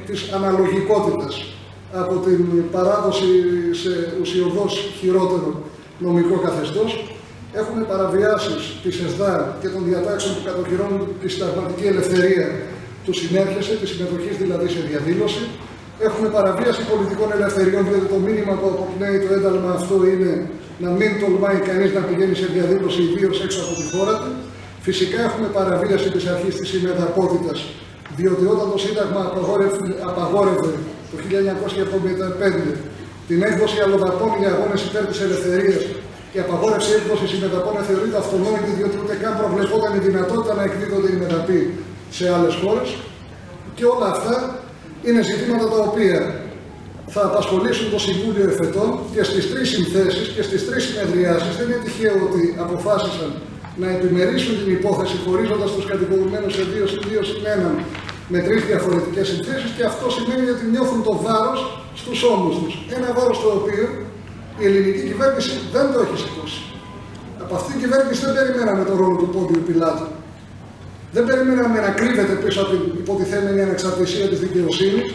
της αναλογικότητας από την παράδοση σε ουσιωδώς χειρότερο νομικό καθεστώς. Έχουμε παραβιάσεις της ΕΣΔΑ και των διατάξεων που κατοχυρώνουν τη συνταγματική ελευθερία του συνέρχεσαι, τη συμμετοχής δηλαδή σε διαδήλωση. Έχουμε παραβίαση πολιτικών ελευθεριών, διότι το μήνυμα που αποπνέει το ένταλμα αυτό είναι να μην τολμάει κανείς να πηγαίνει σε διαδήλωση, ιδίως έξω από τη χώρα του. Φυσικά έχουμε παραβίαση της αρχής της συμμεταπότητας, διότι όταν το Σύνταγμα απαγόρευε το 1975 την έκδοση αλλοδαπών για αγώνες υπέρ της ελευθερίας, η απαγόρευση έκδοση συμμεταπών θεωρείται αυτονόητη, διότι ούτε καν προβλεπόταν η δυνατότητα να εκδίδονται οι μεταποί σε άλλες χώρες. Και όλα αυτά είναι ζητήματα τα οποία θα απασχολήσουν το Συμβούλιο εφετών και στις τρεις συνθέσεις και στις τρεις συνεδριάσεις. Δεν είναι τυχαίο ότι αποφάσισαν να επιμερίσουν την υπόθεση χωρίζοντας τους κατηγορουμένους σε 2+1 με τρεις διαφορετικές συνθέσεις, και αυτό σημαίνει ότι νιώθουν το βάρος στους ώμους τους. Ένα βάρος το οποίο η ελληνική κυβέρνηση δεν το έχει σηκώσει. Από αυτή την κυβέρνηση δεν περιμέναμε τον ρόλο του Πόντιου Πιλάτου. Δεν περιμέναμε να κρύβεται πίσω από την υποτιθέμενη ανεξαρτησία της δικαιοσύνης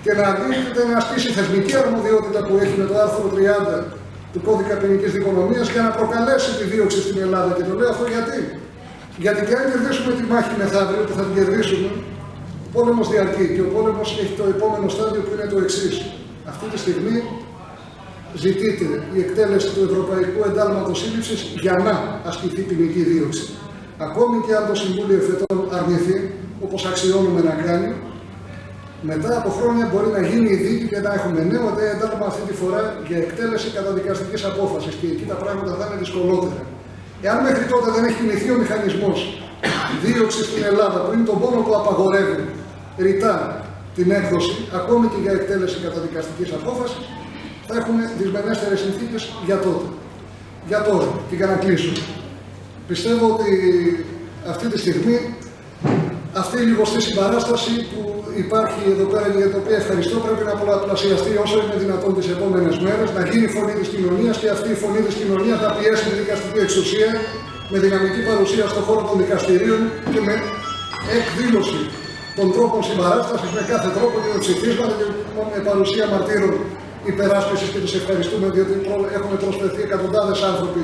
και να αντίθεται να ασκήσει θεσμική αρμοδιότητα που έχει με το άρθρο 30 του Κώδικα Ποινικής Δικονομίας για να προκαλέσει τη δίωξη στην Ελλάδα. Και το λέω αυτό γιατί. Γιατί και αν κερδίσουμε τη μάχη μεθαύριο, που θα την κερδίσουμε, ο πόλεμος διαρκεί και ο πόλεμος έχει το επόμενο στάδιο που είναι το εξής. Αυτή τη στιγμή ζητείται η εκτέλεση του Ευρωπαϊκού Εντάλματος Σύλληψης για να ασκηθεί ποινική δίωξη. Ακόμη και αν το Συμβούλιο εφετών αρνηθεί, όπως αξιώνουμε να κάνει, μετά από χρόνια μπορεί να γίνει η δίκη και να έχουμε νέο ένταλμα, αυτή τη φορά για εκτέλεση καταδικαστικής απόφασης, και εκεί τα πράγματα θα είναι δυσκολότερα. Εάν μέχρι τότε δεν έχει κινηθεί ο μηχανισμός δίωξη στην Ελλάδα, που είναι το μόνο που απαγορεύει ρητά την έκδοση, ακόμη και για εκτέλεση καταδικαστικής απόφασης, θα έχουμε δυσμενέστερες συνθήκες για τότε. Για τώρα και για να κλείσω. Πιστεύω ότι αυτή τη στιγμή αυτή η λιγοστή συμπαράσταση που υπάρχει εδώ πέρα και για την οποία ευχαριστώ πρέπει να πολλαπλασιαστεί όσο είναι δυνατόν τις επόμενες μέρες, να γίνει φωνή της κοινωνίας, και αυτή η φωνή της κοινωνίας θα πιέσει τη δικαστική εξουσία με δυναμική παρουσία στον χώρο των δικαστηρίων και με εκδήλωση των τρόπων συμπαράστασης με κάθε τρόπο και με ψηφίσματα και με παρουσία μαρτύρων υπεράσπισης, και τους ευχαριστούμε διότι έχουν προσφερθεί εκατοντάδες άνθρωποι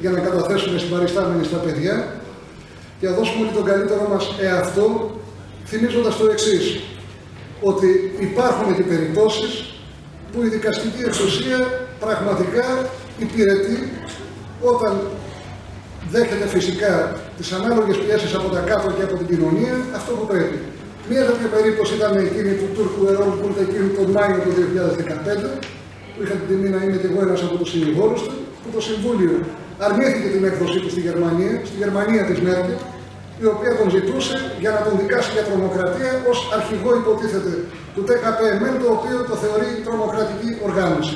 για να καταθέσουν συμπαριστάμενοι στα παιδιά, και να δώσουμε όλοι τον καλύτερο μας εαυτό, θυμίζοντας το εξής, ότι υπάρχουν και περιπτώσεις που η δικαστική εξουσία πραγματικά υπηρετεί όταν δέχεται φυσικά τις ανάλογες πιέσεις από τα κάτω και από την κοινωνία, αυτό που πρέπει. Μία τέτοια περίπτωση ήταν εκείνη του Τούρκου Ερόλ Κούλτ εκείνη τον Μάιο του 2015, που είχα την τιμή να είμαι και εγώ ένας από τους συνηγόρους του, που το Συμβούλιο αρνήθηκε την έκδοσή του στη Γερμανία της Μέρκελ, η οποία τον ζητούσε για να τον δικάσει για τρομοκρατία ως αρχηγό, υποτίθεται, του ΤΚΠ-ΕΜΕΛ, το οποίο το θεωρεί τρομοκρατική οργάνωση.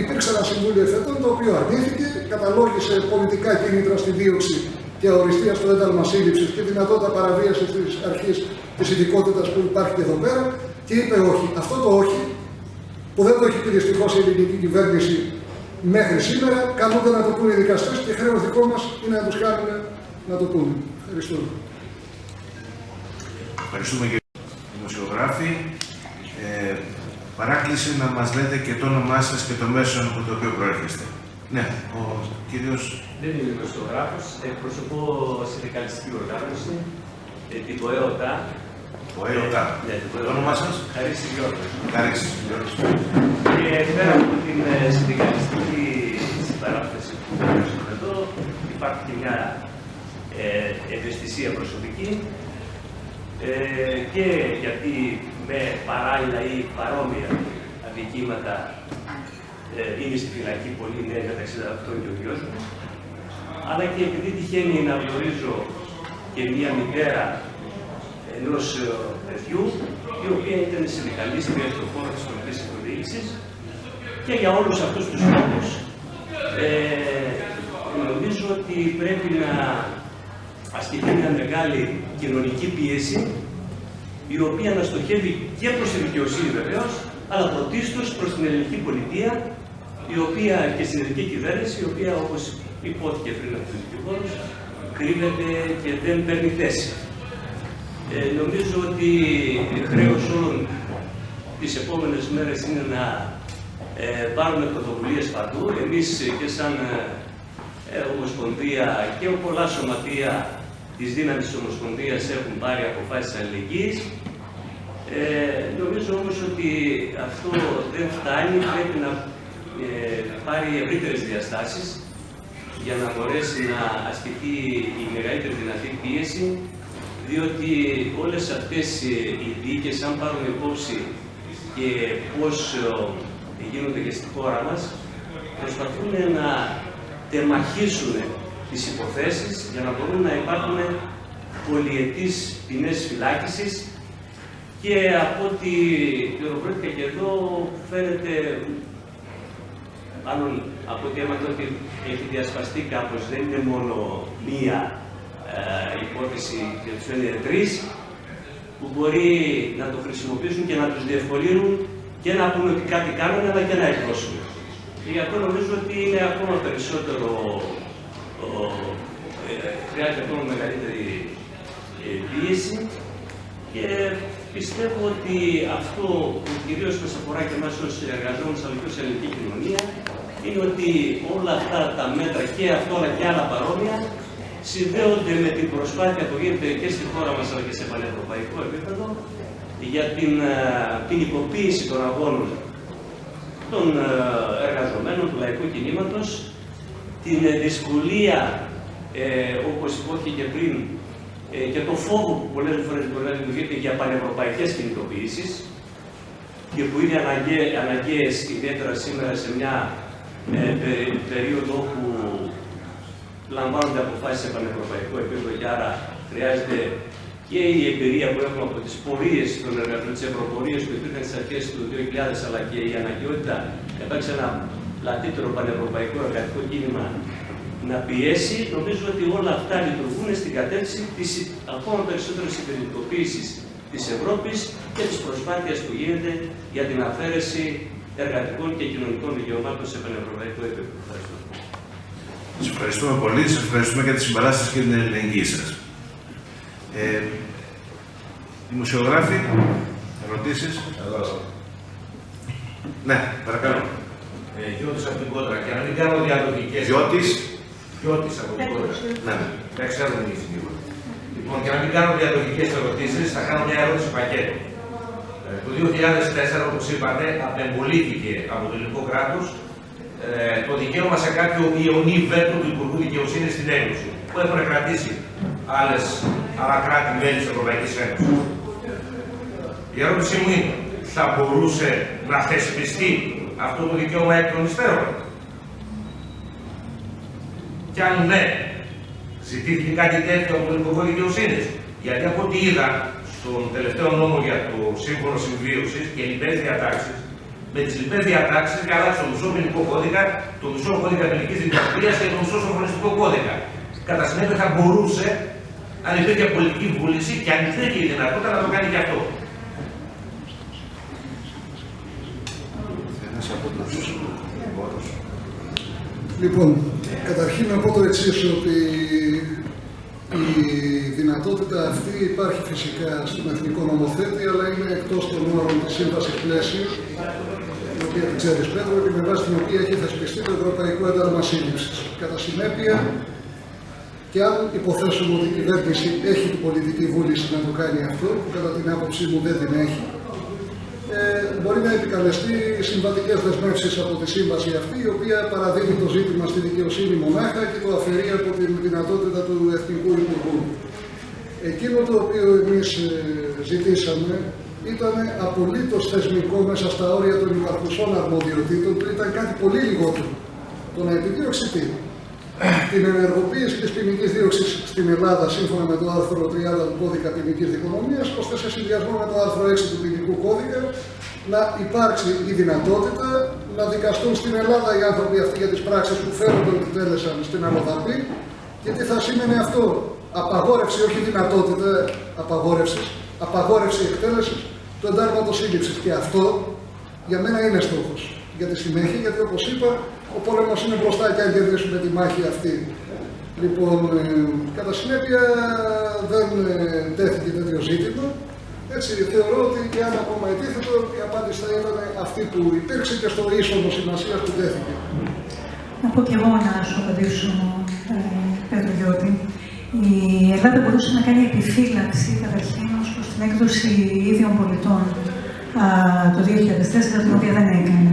Υπήρξε ένα Συμβούλιο εφετών το οποίο αρνήθηκε, καταλόγησε πολιτικά κίνητρα στη δίωξη και αοριστία στο ένταλμα σύλληψης και δυνατότητα παραβίασης της αρχής της ειδικότητας που υπάρχει και εδώ πέρα, και είπε όχι. Αυτό το όχι, που δεν το έχει πει δυστυχώς η ελληνική κυβέρνηση μέχρι σήμερα, καλούνται να το πούνε οι δικαστές, και χρέος δικό μας είναι να τους κάνουμε να το πούνε. Ευχαριστώ. Ευχαριστούμε και δημοσιογράφοι. Παράκληση να μας λέτε και το όνομά σας και το μέσο από το οποίο προέρχεστε. Ναι, ο κύριος... Δεν είμαι δημοσιογράφος, εκπροσωπώ συνδικαλιστική οργάνωση, την ΠΟΕΟΤΑ. ΠΟΕΟΤΑ. Ναι, το όνομά σας? Χαρίστη Γιώργος. Χαρίστη Γιώργος. Και πέρα από την συνδικαλιστική συμπαράσταση εδώ, υπάρχει και μια ευαισθησία προσωπική και γιατί με παράλληλα ή παρόμοια αδικήματα είναι στη φυλακή πολύ νέα μεταξύ αυτών και ο γιος μου, αλλά και επειδή τυχαίνει να γνωρίζω και μια μητέρα ενός παιδιού, η οποία ήταν συνδικαλίστρια στον χώρο της τοπικής αυτοδιοίκησης, και για όλους αυτούς τους λόγους νομίζω ότι πρέπει να ασκηθεί μια μεγάλη κοινωνική πίεση, η οποία να στοχεύει και προς τη δικαιοσύνη βεβαίως, αλλά πρωτίστως προς την ελληνική πολιτεία, η οποία και στην ελληνική κυβέρνηση, η οποία, όπως υπόθηκε πριν από τους δικηγόρους, κρύβεται και δεν παίρνει θέση. Νομίζω ότι χρέος όλων τις επόμενες μέρες είναι να πάρουμε πρωτοβουλίες παντού. Εμείς και σαν Ομοσπονδία και πολλά σωματεία της δύναμης της Ομοσπονδίας έχουν πάρει αποφάσεις αλληλεγγύης. Νομίζω όμως ότι αυτό δεν φτάνει, πρέπει να πάρει ευρύτερες διαστάσεις για να μπορέσει να ασκηθεί η μεγαλύτερη δυνατή πίεση, διότι όλες αυτές οι δίκες, αν πάρουμε υπόψη και πώς γίνονται και στη χώρα μας, προσπαθούν να τεμαχίσουν τις υποθέσεις για να μπορούν να υπάρχουν πολυετής ποινές φυλάκισης, και από ό,τι πληροφορήθηκα και εδώ φαίνεται, μάλλον από ό,τι έμαθα ότι έχει διασπαστεί κάπως, δεν είναι μόνο μία υπόθεση και τους είναι τρεις, που μπορεί να το χρησιμοποιήσουν και να τους διευκολύνουν και να πούμε ότι κάτι κάνουν, αλλά και να εκδώσουν. Και γι' αυτό νομίζω ότι είναι ακόμα περισσότερο, χρειάζεται ακόμα μεγαλύτερη πίεση, και πιστεύω ότι αυτό που κυρίως μας αφορά και εμάς ως εργαζόμενους αλλά και ως ελληνική κοινωνία, είναι ότι όλα αυτά τα μέτρα και αυτό αλλά και άλλα παρόμοια συνδέονται με την προσπάθεια που γίνεται και στη χώρα μας αλλά και σε πανευρωπαϊκό επίπεδο για την ποινικοποίηση των αγώνων των εργαζομένων του λαϊκού κινήματος, την δυσκολία, όπως υπόθηκε και πριν, και το φόβο που πολλές φορές μπορεί να δημιουργείται για πανευρωπαϊκές κινητοποιήσεις και που είναι αναγκαίες ιδιαίτερα σήμερα σε μια περίοδο που λαμβάνονται αποφάσεις σε πανευρωπαϊκό επίπεδο, και άρα χρειάζεται και η εμπειρία που έχουμε από τις πορείες των εργατών, τις ευρωπορίες που υπήρχαν στις αρχές του 2000, αλλά και η αναγκαιότητα να υπάρξει ένα πλατύτερο πανευρωπαϊκό εργατικό κίνημα να πιέσει. Νομίζω ότι όλα αυτά λειτουργούν στην κατεύθυνση της ακόμα περισσότερης υπερδικοποίησης της Ευρώπης και της προσπάθειας που γίνεται για την αφαίρεση εργατικών και κοινωνικών δικαιωμάτων σε πανευρωπαϊκό επίπεδο. Ευχαριστώ. Σας ευχαριστούμε πολύ. Σας ευχαριστούμε για τις συμπαράσεις και την ελληνική σας. Δημοσιογράφοι, ερωτήσεις. Ναι, παρακαλώ. Γιώτης από την Κόντρα, και να μην κάνω διαλογικές. Γιώτης από την Κόντρα. Ναι. Δεν ξέρουν οι σίγουρα. Λοιπόν, και να μην κάνω διαλογικές ερωτήσεις, θα κάνω μια ερώτηση πακέτο. Το 2004, όπως είπατε, απεμπολήθηκε από το ελληνικό κράτος το δικαίωμα σε κάποιο ιονή βέτο του Υπουργού Δικαιοσύνης στην Ένωση, που έχουν κρατήσει άλλα κράτη-μέλη της Ευρωπαϊκής Ένωσης. Η ερώτησή μου είναι, θα μπορούσε να θεσπιστεί αυτό το δικαίωμα εκ των υστέρων? Και αν ναι, ζητήθηκε κάτι τέτοιο από το Υπουργό Δικαιοσύνης? Γιατί από ό,τι είδα στον τελευταίο νόμο για το Σύμφωνο Συμβίωσης και λοιπές διατάξεις, με τις λοιπές διατάξεις και άλλαξε τον μισό ποινικό κώδικα, τον μισό κώδικα ποινικής δικαστηρίας και τον μισό σοφρονιστικό κώδικα. Κατά συνέπεια θα μπορούσε, αν υπήρχε πολιτική βούληση και αν υπήρχε η δυνατότητα, να το κάνει και αυτό. Λοιπόν, καταρχήν να πω το εξής, ότι η δυνατότητα αυτή υπάρχει φυσικά στον εθνικό νομοθέτη, αλλά είναι εκτός των όρων της Σύμβασης Πλαίσιο, την οποία την ξέρεις, Πέτρο, και με βάση την οποία έχει θεσπιστεί το Ευρωπαϊκό Ένταλμα Σύλληψης. Κατά συνέπεια, και αν υποθέσουμε ότι η κυβέρνηση έχει την πολιτική βούληση να το κάνει αυτό, που κατά την άποψή μου δεν την έχει, μπορεί να επικαλεστεί συμβατικές δεσμεύσεις από τη σύμβαση αυτή, η οποία παραδίδει το ζήτημα στη δικαιοσύνη μονάχα και το αφαιρεί από την δυνατότητα του Εθνικού Υπουργού. Εκείνο το οποίο εμείς ζητήσαμε ήταν απολύτως θεσμικό μέσα στα όρια των υπαρχουσών αρμοδιοτήτων του, ήταν κάτι πολύ λιγότερο. Το να επιδιώξει την ενεργοποίηση της ποινικής δίωξης στην Ελλάδα σύμφωνα με το άρθρο 30 του Κώδικα Ποινικής Δικονομίας, ώστε σε συνδυασμό με το άρθρο 6 του Ποινικού Κώδικα να υπάρξει η δυνατότητα να δικαστούν στην Ελλάδα οι άνθρωποι αυτοί για τις πράξεις που φέρονται ότι τέλεσαν στην αλλοδαπή. Και τι θα σήμαινε αυτό? Απαγόρευση, όχι δυνατότητα απαγόρευσης, απαγόρευση εκτέλεσης του εντάλματος σύλληψης. Και αυτό για μένα είναι στόχος για τη συνέχεια, γιατί όπως είπα, ο πόλεμος είναι μπροστά και αν κερδίσουμε τη μάχη αυτή. Λοιπόν, κατά συνέπεια δεν τέθηκε τέτοιο ζήτημα. Έτσι, θεωρώ ότι και αν ακόμα ετίθετο, η απάντηση θα ήταν αυτή που υπήρξε και στο ίσονο σημασία που τέθηκε. Να πω και εγώ να σου απαντήσω, Πέτρο Γιώτη. Η Ελλάδα μπορούσε να κάνει επιφύλαξη καταρχήν ως προς την έκδοση ίδιων πολιτών το 2004, την οποία δεν έκανε.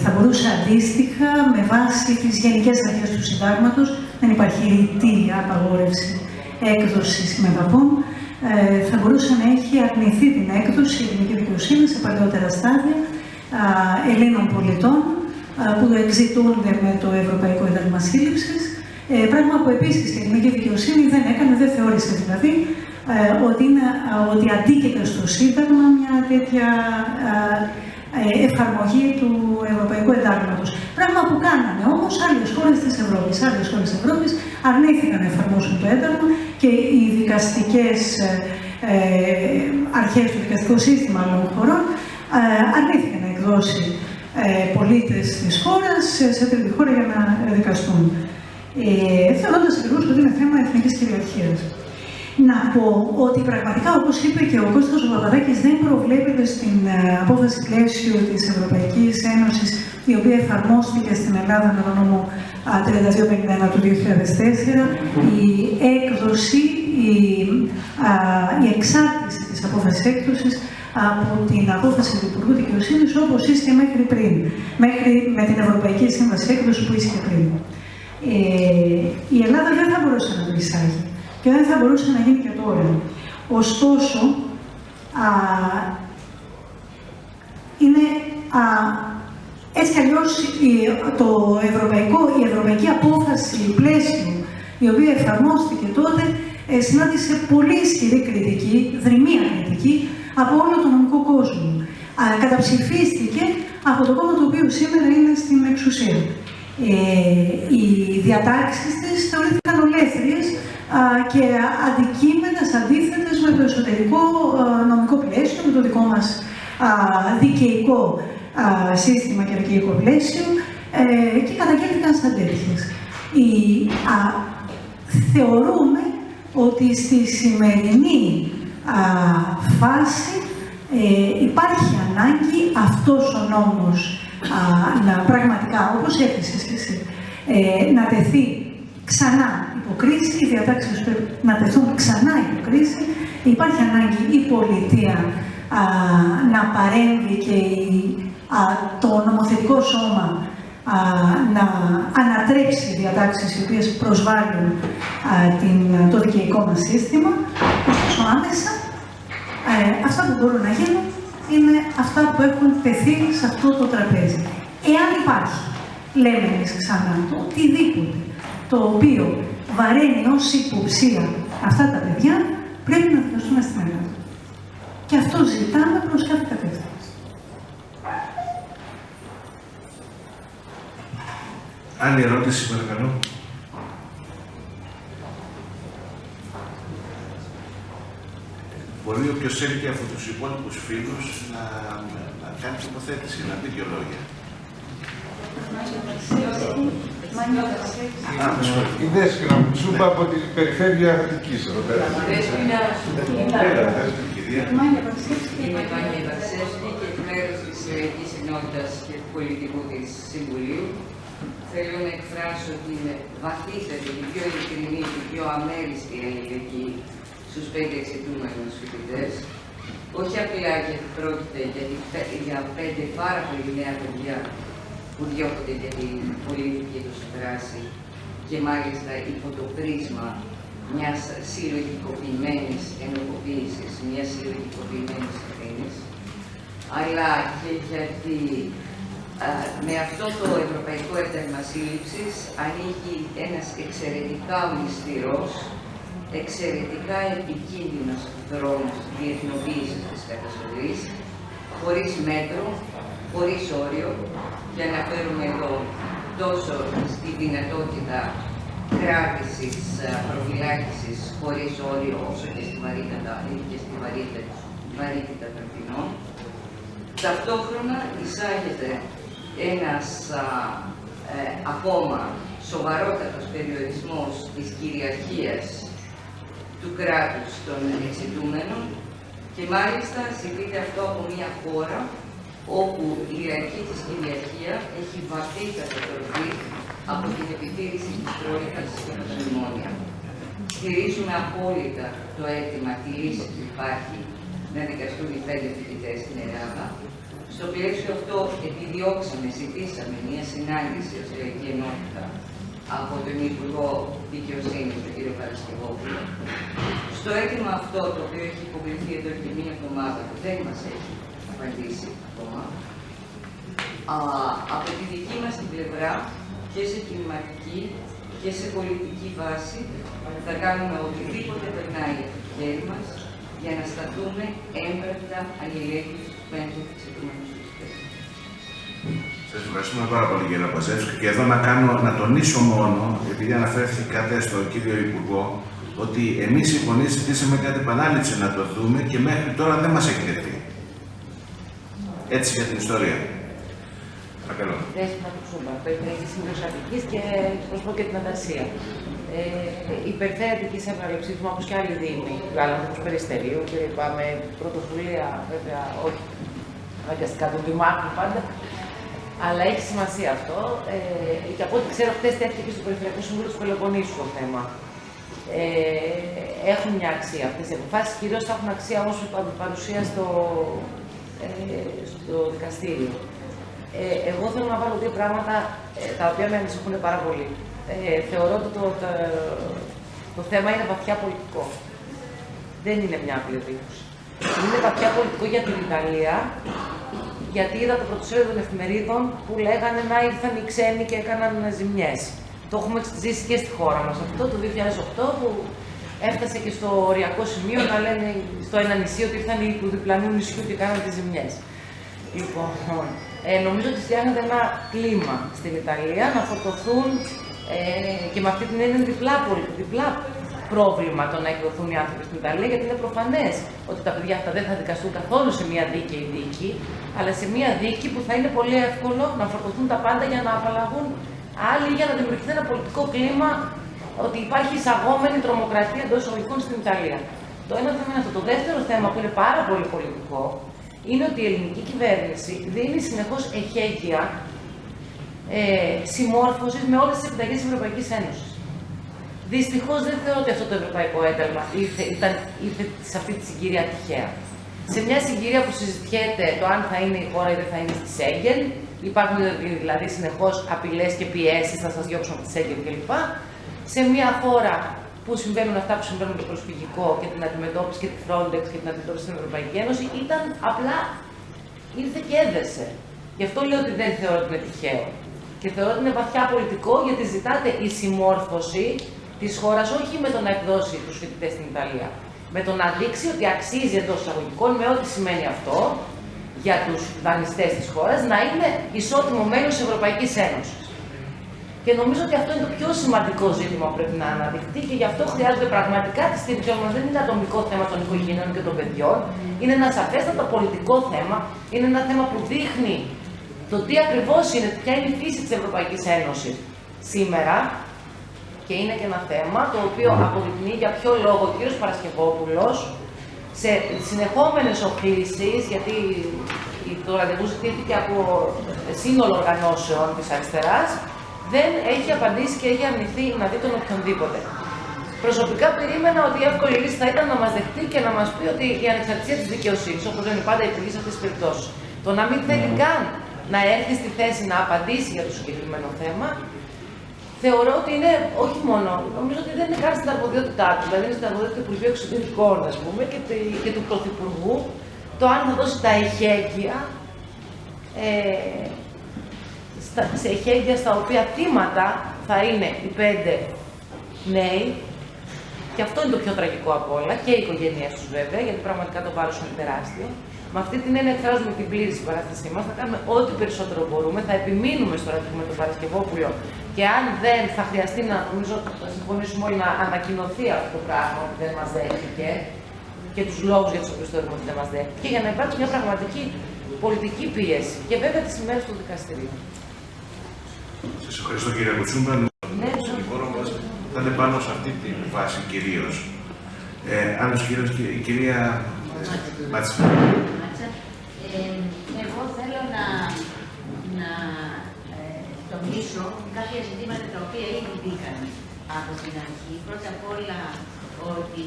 Θα μπορούσε αντίστοιχα, με βάση τις γενικές αρχές του συντάγματος, δεν υπάρχει ρητή απαγόρευση έκδοσης μεταπών, θα μπορούσε να έχει αρνηθεί την έκδοση η ελληνική δικαιοσύνη σε παλαιότερα στάδια Ελλήνων πολιτών που εξητούνται με το Ευρωπαϊκό Ένταλμα Σύλληψης, πράγμα που επίσης η ελληνική δικαιοσύνη δεν έκανε, δεν θεώρησε δηλαδή ότι αντίκειται στο Σύνταγμα μια τέτοια εφαρμογή του Ευρωπαϊκού Εντάγματος. Πράγμα που κάνανε όμως άλλες χώρες της Ευρώπης. Άλλες χώρες της Ευρώπης αρνήθηκαν να εφαρμόσουν το ένταλμα και οι δικαστικές αρχές, το δικαστικό σύστημα άλλων χωρών αρνήθηκαν να εκδώσει πολίτες της χώρας σε τρίτη χώρα για να δικαστούν. Θεωρώντας ακριβώς ότι είναι θέμα εθνικής κυριαρχίας. Να πω ότι πραγματικά, όπως είπε και ο Κώστας ο Παπαδάκης, δεν προβλέπεται στην απόφαση πλαίσιο της Ευρωπαϊκής Ένωσης, η οποία εφαρμόστηκε στην Ελλάδα με τον νόμο 3251 του 2004, η έκδοση, η εξάρτηση της απόφασης έκδοσης από την απόφαση του Υπουργού Δικαιοσύνης, όπως ίσχυε μέχρι πριν, μέχρι με την Ευρωπαϊκή Σύμβαση Έκδοση που ίσχυε πριν. Η Ελλάδα δεν θα μπορούσε να το εισάγει και δεν θα μπορούσε να γίνει και τώρα. Ωστόσο, είναι έτσι κι αλλιώς η ευρωπαϊκή απόφαση πλαίσιο, η οποία εφαρμόστηκε τότε, συνάντησε πολύ ισχυρή κριτική, δρυμία κριτική, από όλο τον νομικό κόσμο. Καταψηφίστηκε από το κόμμα το οποίο σήμερα είναι στην εξουσία. Οι διατάξεις της θεωρήθηκαν ολέθριες και αντικείμενες αντίθετες με το εσωτερικό νομικό πλαίσιο, με το δικό μας δικαιικό σύστημα και δικαιικό πλαίσιο και καταγγέλθηκαν σαν τέτοιες. Θεωρούμε ότι στη σημερινή φάση υπάρχει ανάγκη αυτός ο νόμος να πραγματικά, όπως έθεσες και εσύ, να τεθεί ξανά υποκρίση, οι διατάξεις πρέπει να τεθούν ξανά υποκρίση. Υπάρχει ανάγκη η πολιτεία να παρέμβει και το νομοθετικό σώμα να ανατρέψει διατάξεις οι οποίες προσβάλλουν το δικαιικό μας σύστημα. Ωστόσο άμεσα, αυτά που μπορούν να γίνουν είναι αυτά που έχουν τεθεί σε αυτό το τραπέζι. Εάν υπάρχει, λέμε εμείς ξανά, το οτιδήποτε το οποίο βαραίνει ως υποψία αυτά τα παιδιά, πρέπει να δικαστούμε στην Ελλάδα. Και αυτό ζητάμε προς κάθε κατεύθυνση. Άλλη ερώτηση, παρακαλώ. Μπορεί όποιος θέλει και από τους υπόλοιπους φίλους να κάνει τοποθέτηση, να πει δύο λόγια. Η Δέσποινα Μουτσούμπα από την περιφέρεια Αττικής. Είμαι Βάνια Βαρσεύσκη και εκ μέρους της Λαϊκής Ενότητας και του Πολιτικού της Συμβουλίου θέλω να εκφράσω την βαθύτατη, την πιο ειλικρινή και πιο αμέριστη αλληλεγγύη στους 5 εξητούμενους φοιτητές Όχι απλά γιατί πρόκειται για 5 πάρα πολύ νέα παιδιά που διώκονται για την πολιτική τους δράση και μάλιστα υπό το πρίσμα μιας συλλογικοποιημένης ενεργοποίησης, μιας συλλογικοποιημένης ευθύνης, αλλά και γιατί με αυτό το Ευρωπαϊκό Ένταλμα Σύλληψης ανοίγει ένας εξαιρετικά μυστηρός, εξαιρετικά επικίνδυνος δρόμος διεθνοποίησης της καταστολής, χωρίς μέτρο, χωρίς όριο, και αναφέρουμε εδώ τόσο στη δυνατότητα κράτησης, προφυλάκησης χωρίς όριο, όσο και στη βαρύτητα των ποινών. Ταυτόχρονα εισάγεται ένας ακόμα σοβαρότατος περιορισμός της κυριαρχίας του κράτους των εξητούμενων και μάλιστα συλλήφθη αυτό από μια χώρα όπου η ιεραρχία της κυριαρχία έχει βαθύτατα τροπή από την επιτήρηση της Τρόικας και από τα μνημόνια. Στηρίζουμε απόλυτα το αίτημα, τη λύση που υπάρχει, να δικαστούν οι 5 φοιτητές στην Ελλάδα. Στο πλαίσιο αυτό επιδιώξαμε, ζητήσαμε μια συνάντηση ως Λαϊκή Ενότητα από τον Υπουργό Δικαιοσύνης, τον κύριο Παρασκευόπουλο. Στο αίτημα αυτό, το οποίο έχει υποβληθεί εδώ και μία εβδομάδα, που δεν μας έχει απαντήσει ακόμα, από τη δική μας την πλευρά και σε κινηματική και σε πολιτική βάση θα κάνουμε οτιδήποτε περνάει από το χέρι μας για να σταθούμε έμπρακτα αλληλέγγυους πέντε εξετούμενους φοιτητές. Σας ευχαριστούμε πάρα πολύ, κύριε Παζεύσκη. Και εδώ να τονίσω μόνο, επειδή αναφέρθηκατε στον κύριο Υπουργό, ότι εμείς οι Φωνή ζητήσαμε κάτι επανάληψη να το δούμε και μέχρι τώρα δεν μας έχει δεχτεί. Έτσι για την ιστορία. Παρακαλώ. Δέσποινα Κουτσούμπα, Περιφερειακής Σύμβουλος Αττικής και εκπροσωπώ και την Ανταρσία. Η Περιφέρεια Αττικής έβγαλε ψήφισμα όπως και άλλοι δήμοι, βγάλαμε το Περιστερίου και είπαμε πρωτοβουλία, βέβαια όχι αναγκαστικά των δημάρχων πάντα, αλλά έχει σημασία αυτό. Και από ό,τι ξέρω, χτες τέθηκε στο Περιφερειακό Συμβούλιο του Πελοποννήσου το θέμα. Έχουν μια αξία αυτές οι αποφάσεις, κυρίως θα έχουν αξία όμως παρουσία στο δικαστήριο. Εγώ θέλω να βάλω δύο πράγματα τα οποία με ανησυχούν πάρα πολύ. Θεωρώ ότι το θέμα είναι βαθιά πολιτικό. Δεν είναι μια απλή δήλωση. Είναι βαθιά πολιτικό για την Ιταλία, γιατί είδα το πρωτοσέλιδο των εφημερίδων που λέγανε να ήρθαν οι ξένοι και έκαναν ζημιές. Το έχουμε ζήσει και στη χώρα μας αυτό το 2008 που έφτασε και στο οριακό σημείο να λένε στο ένα νησί ότι ήρθαν οι του διπλανού νησιού και κάναν τις ζημιές. Λοιπόν, νομίζω ότι φτιάχνεται ένα κλίμα στην Ιταλία να φορτωθούν και με αυτή την έννοια διπλά πρόβλημα το να εκδοθούν οι άνθρωποι στην Ιταλία, γιατί είναι προφανές ότι τα παιδιά αυτά δεν θα δικαστούν καθόλου σε μια δίκαιη δίκη, αλλά σε μια δίκη που θα είναι πολύ εύκολο να φορτωθούν τα πάντα για να απαλλαγούν άλλοι, για να δημιουργηθεί ένα πολιτικό κλίμα ότι υπάρχει εισαγόμενη τρομοκρατία εντός εισαγωγικών στην Ιταλία. Το ένα θέμα είναι αυτό. Το δεύτερο θέμα που είναι πάρα πολύ πολιτικό είναι ότι η ελληνική κυβέρνηση δίνει συνεχώς εχέγγυα συμμόρφωσης με όλες τις επιταγές της Ευρωπαϊκής Ένωσης. Δυστυχώς δεν θεωρώ ότι αυτό το ευρωπαϊκό ένταλμα ήρθε σε αυτή τη συγκυρία τυχαία. Σε μια συγκυρία που συζητιέται το αν θα είναι η χώρα ή δεν θα είναι στη Σέγγεν, υπάρχουν δηλαδή συνεχώς απειλές και πιέσεις, θα σας διώξουν από τη Σέγγεν κλπ. Σε μια χώρα που συμβαίνουν αυτά που συμβαίνουν με το προσφυγικό και την αντιμετώπιση και τη Frontex και την αντιμετώπιση στην Ευρωπαϊκή Ένωση, ήταν απλά ήρθε και έδεσε. Γι' αυτό λέω ότι δεν θεωρώ ότι είναι τυχαίο. Και θεωρώ ότι είναι βαθιά πολιτικό, γιατί ζητάτε η συμμόρφωση της χώρας όχι με το να εκδώσει τους φοιτητές στην Ιταλία, με το να δείξει ότι αξίζει εντός εισαγωγικών, με ό,τι σημαίνει αυτό για τους δανειστές της χώρας, να είναι ισότιμο μέλος της Ευρωπαϊκής Ένωσης. Και νομίζω ότι αυτό είναι το πιο σημαντικό ζήτημα που πρέπει να αναδειχθεί και γι' αυτό χρειάζεται πραγματικά τη στήριξη μας. Δεν είναι ατομικό θέμα των οικογενειών και των παιδιών. Είναι ένα σαφέστατο πολιτικό θέμα. Είναι ένα θέμα που δείχνει το τι ακριβώς είναι, ποια είναι η φύση της Ευρωπαϊκής Ένωσης σήμερα. Και είναι και ένα θέμα το οποίο αποδεικνύει για ποιο λόγο ο κ. Παρασκευόπουλος σε συνεχόμενες οχλήσεις, γιατί το ραντεβού ζητήθηκε από σύνολο οργανώσεων της αριστεράς, δεν έχει απαντήσει και έχει αρνηθεί να δει τον οποιονδήποτε. Προσωπικά περίμενα ότι η εύκολη λύση θα ήταν να μας δεχτεί και να μας πει ότι η ανεξαρτησία της δικαιοσύνης, όπως λένε πάντα οι υπουργοί σε αυτές τις περιπτώσεις, το να μην θέλει καν να έρθει στη θέση να απαντήσει για το συγκεκριμένο θέμα, θεωρώ ότι είναι όχι μόνο, νομίζω ότι δεν είναι καν στην αρμοδιότητά του, δηλαδή είναι στην αρμοδιότητα του Υπουργείου Εξωτερικών, ας πούμε, και του Πρωθυπουργού, το αν θα δώσει τα εχέγγυα, σε εχέγγυα στα οποία θύματα θα είναι οι 5 νέοι, και αυτό είναι το πιο τραγικό από όλα, και οι οικογένειές τους βέβαια, γιατί πραγματικά το βάρος είναι τεράστιο. Με αυτή την έννοια εκφράζουμε την πλήρη συμπαράστασή μας, θα κάνουμε ό,τι περισσότερο μπορούμε, θα επιμείνουμε στο ραντεβού με τον Παρασκευόπουλο και αν δεν θα χρειαστεί να, νομίζω, θα συμφωνήσουμε όλοι να ανακοινωθεί αυτό το πράγμα που δεν μας δέχτηκε και τους λόγους για τους οποίους θεωρούμε ότι δεν μας δέχτηκε, για να υπάρξει μια πραγματική πολιτική πίεση και βέβαια τις ημέρες του δικαστηρίου. Σας ευχαριστώ κύριε Κουτσούμπα. Το δικηγόρο μας θα είναι πάνω σε αυτή τη βάση κυρίως. Άλλος κύριος, η κυρία Μάτσα. Εγώ θέλω να τονίσω κάποια ζητήματα τα οποία ήδη μπήκαν από την αρχή. Πρώτα απ' όλα ότι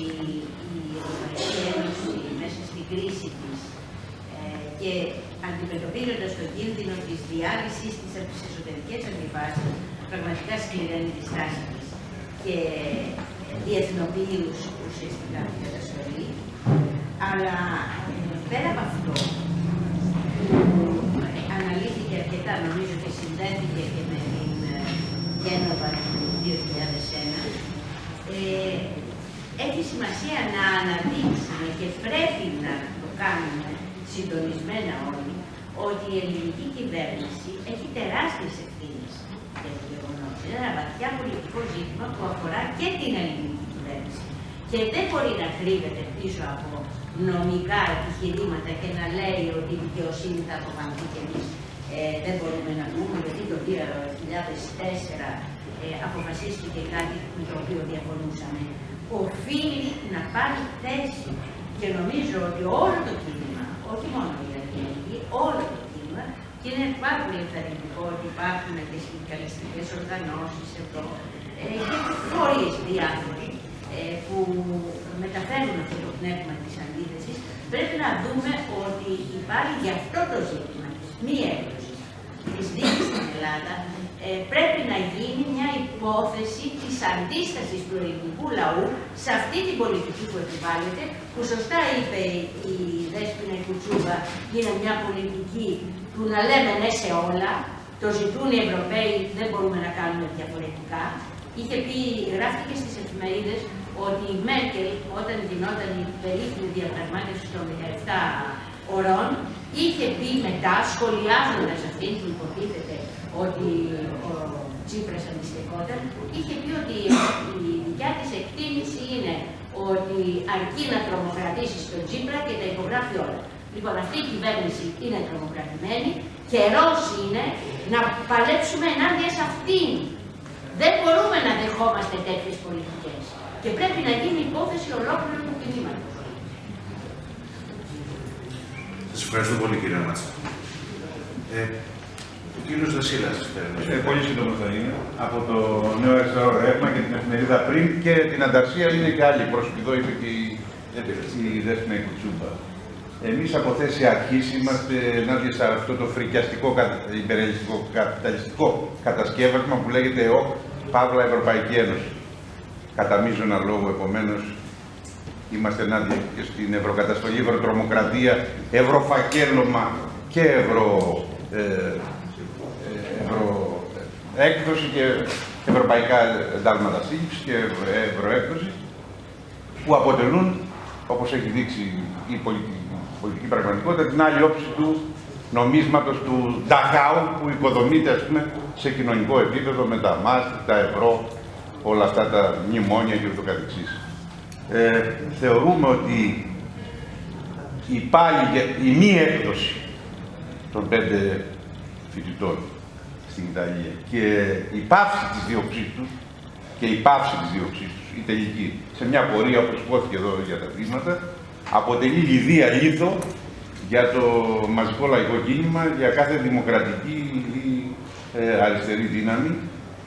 η Ευρωπαϊκή Ένωση μέσα στην κρίση της και αντιμετωπίζοντας τον κίνδυνο της διάλυσης της από τις εσωτερικές αντιφάσεις, πραγματικά σκληραίνει τη στάση της και διεθνοποιεί ουσιαστικά την καταστολή. Αλλά πέρα από αυτό, που αναλύθηκε αρκετά, νομίζω ότι συνδέθηκε και με την Γένοβα του 2001, έχει σημασία να αναδείξουμε και πρέπει να το κάνουμε συντονισμένα όλοι, ότι η ελληνική κυβέρνηση έχει τεράστιες ευθύνες για το γεγονός. Είναι ένα βαθιά πολιτικό ζήτημα που αφορά και την ελληνική κυβέρνηση. Και δεν μπορεί να κρύβεται πίσω από νομικά επιχειρήματα και να λέει ότι η δικαιοσύνη θα αποφανθεί και εμείς δεν μπορούμε να πούμε, γιατί το 2004 αποφασίστηκε κάτι με το οποίο διαφωνούσαμε. Οφείλει να πάρει θέση και νομίζω ότι όλο το κίνημα, όχι μόνο η Ελληνική, όλο το κίνημα, και είναι πάρα πολύ ενθαρρυντικό ότι υπάρχουν και συνδικαλιστικές οργανώσεις εδώ και φορείς διάφοροι που μεταφέρουν αυτό το πνεύμα της αντίθεσης. Πρέπει να δούμε ότι υπάρχει για αυτό το ζήτημα της μη έκδοσης της δίκης στην Ελλάδα, πρέπει να γίνει μια υπόθεση της αντίστασης του ελληνικού λαού σε αυτή την πολιτική που επιβάλλεται, που σωστά είπε η Δέσποινα Κουτσούμπα, είναι μια πολιτική του να λέμε ναι σε όλα, το ζητούν οι Ευρωπαίοι, δεν μπορούμε να κάνουμε διαφορετικά. Είχε πει, γράφτηκε στις εφημερίδες, ότι η Μέρκελ, όταν γινόταν η περίφημη διαπραγμάτευση των 17 ωρών, είχε πει μετά, σχολιάζοντας αυτήν που υποτίθεται ότι ο Τσίπρας αντιστεκόταν, είχε πει ότι η δικιά της εκτίμηση είναι ότι αρκεί να τρομοκρατήσει τον Τσίπρα και τα υπογράφει όλα. Λοιπόν, αυτή η κυβέρνηση είναι τρομοκρατημένη, καιρός είναι να παλέψουμε ενάντια σε αυτήν. Δεν μπορούμε να δεχόμαστε τέτοιες πολιτικές. Και πρέπει να γίνει υπόθεση ολόκληρου του κινήματος. Σας ευχαριστώ πολύ κύριε Μάτσα. Ο κύριος Δασίλας. Πολύ σύντομα θα είναι. Από το Νέο Αριστερό Ρεύμα και την εφημερίδα πριν και την Ανταρσία είναι και άλλοι πρόσωποι. Εδώ είπε και η Δέσποινα Κουτσούμπα. Εμείς από θέση αρχής είμαστε ενάντια σε αυτό το φρικιαστικό, υπερελιστικό, καπιταλιστικό κατασκεύασμα που λέγεται ΕΟΚ, Παύλα Ευρωπαϊκή Ένωση. Κατά μείζωνα λόγο, επομένως, είμαστε ενάντια και στην ευρωκαταστολή, ευρωτρομοκρατία, ευρωφακέλωμα και ευρωέκδοση και ευρωπαϊκά εντάλματα σύλληψης και ευρωέκδοση, που αποτελούν, όπως έχει δείξει η πολιτική πραγματικότητα, την άλλη όψη του νομίσματος του Νταχάου που οικοδομείται, ας πούμε, σε κοινωνικό επίπεδο με τα μάστιγ, τα ευρώ, όλα αυτά τα μνημόνια και ούτω καθεξής. Θεωρούμε ότι η μη έκδοση των 5 φοιτητών στην Ιταλία και η πάυση της δίωξής τους η τελική, σε μια πορεία όπως υπόθηκε εδώ για τα βήματα, αποτελεί λιδία λίθο για το μαζικό λαϊκό κίνημα, για κάθε δημοκρατική ή αριστερή δύναμη.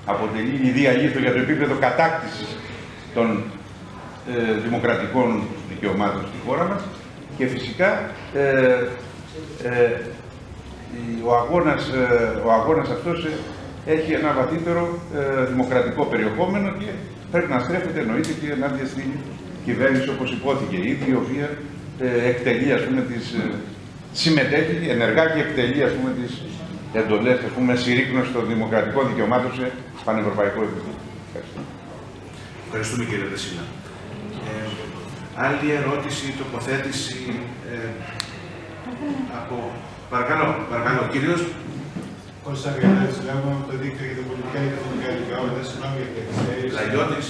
Αποτελεί λιδία λίθο για το επίπεδο κατάκτησης των δημοκρατικών δικαιωμάτων στη χώρα μας και φυσικά ο αγώνας αυτός έχει ένα βαθύτερο δημοκρατικό περιεχόμενο και πρέπει να στρέφεται εννοείται και ενάντια στην κυβέρνηση, όπως υπόθηκε ήδη, η οποία εκτελεί, συμμετέχει ενεργά και εκτελεί τις εντολές, συρρίκνωση των δημοκρατικών δικαιωμάτων σε πανευρωπαϊκό επίπεδο. Ευχαριστούμε κύριε Δεσίνα. Άλλη ερώτηση, τοποθέτηση από... Παρακαλώ, κύριος. Κώστας Αργανάτης, λέγομαι από το Δίκτυο για τα Πολιτικά και Οικονομικά Δικαιώματα. Συγγνώμη για την καθυστέρηση. Λαγιώτης.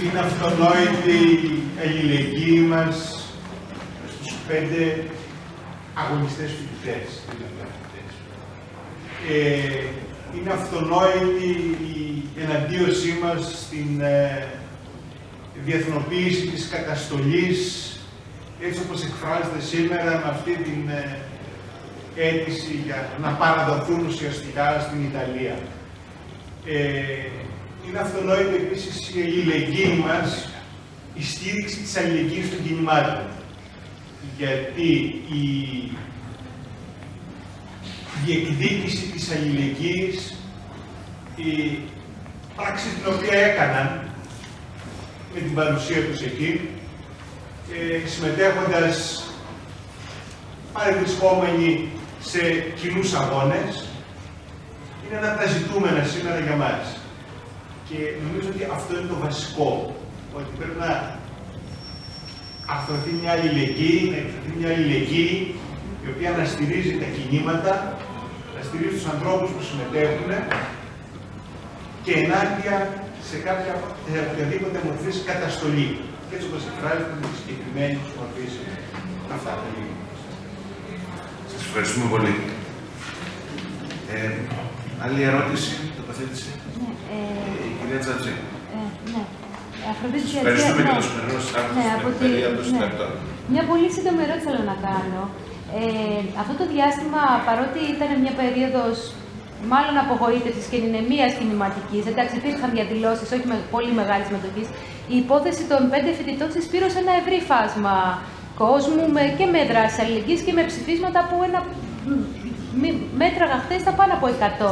Είναι αυτονόητη η αλληλεγγύη μας στους 5 αγωνιστές φοιτητές. Είναι αυτονόητη η εναντίωσή μας στην διεθνοποίηση της καταστολής, έτσι όπως εκφράζεται σήμερα με αυτή την αίτηση για να παραδοθούν ουσιαστικά στην Ιταλία. Είναι αυτονόητη επίσης η αλληλεγγύη μας, η στήριξη της αλληλεγγύης των κινημάτων. Γιατί η διεκδίκηση της αλληλεγγύης, η πράξη την οποία έκαναν με την παρουσία τους εκεί, συμμετέχοντας παρευρισκόμενοι σε κοινούς αγώνες, είναι ένα από τα ζητούμενα σήμερα για μας. Και νομίζω ότι αυτό είναι το βασικό, ότι πρέπει να αρθρωθεί μια αλληλεγγύη, η οποία να στηρίζει τα κινήματα, να στηρίζει τους ανθρώπους που συμμετέχουν και ενάντια σε οποιαδήποτε μορφής καταστολή. Και έτσι όπως εκφράζεται με τη συγκεκριμένη μορφή. Αυτά τα λίγα. Σας ευχαριστούμε πολύ. Άλλη ερώτηση, τοποθέτηση. Η κυρία Τζατζή. Ναι. Ευχαριστούμε και το σημερινό συνάδελφο στην ευκαιρία του συντακτών. Μια πολύ σύντομη ερώτηση θέλω να κάνω. Αυτό το διάστημα, παρότι ήταν μια περίοδος μάλλον απογοήτευσης και νηνεμίας κινηματικής, εντάξει, υπήρχαν διαδηλώσεις, όχι με πολύ μεγάλη συμμετοχή, η υπόθεση των 5 φοιτητών συσπήρωσε ένα ευρύ φάσμα κόσμου και με δράσεις αλληλεγγύης και με ψηφίσματα που μέτραγα χθες τα πάνω από 100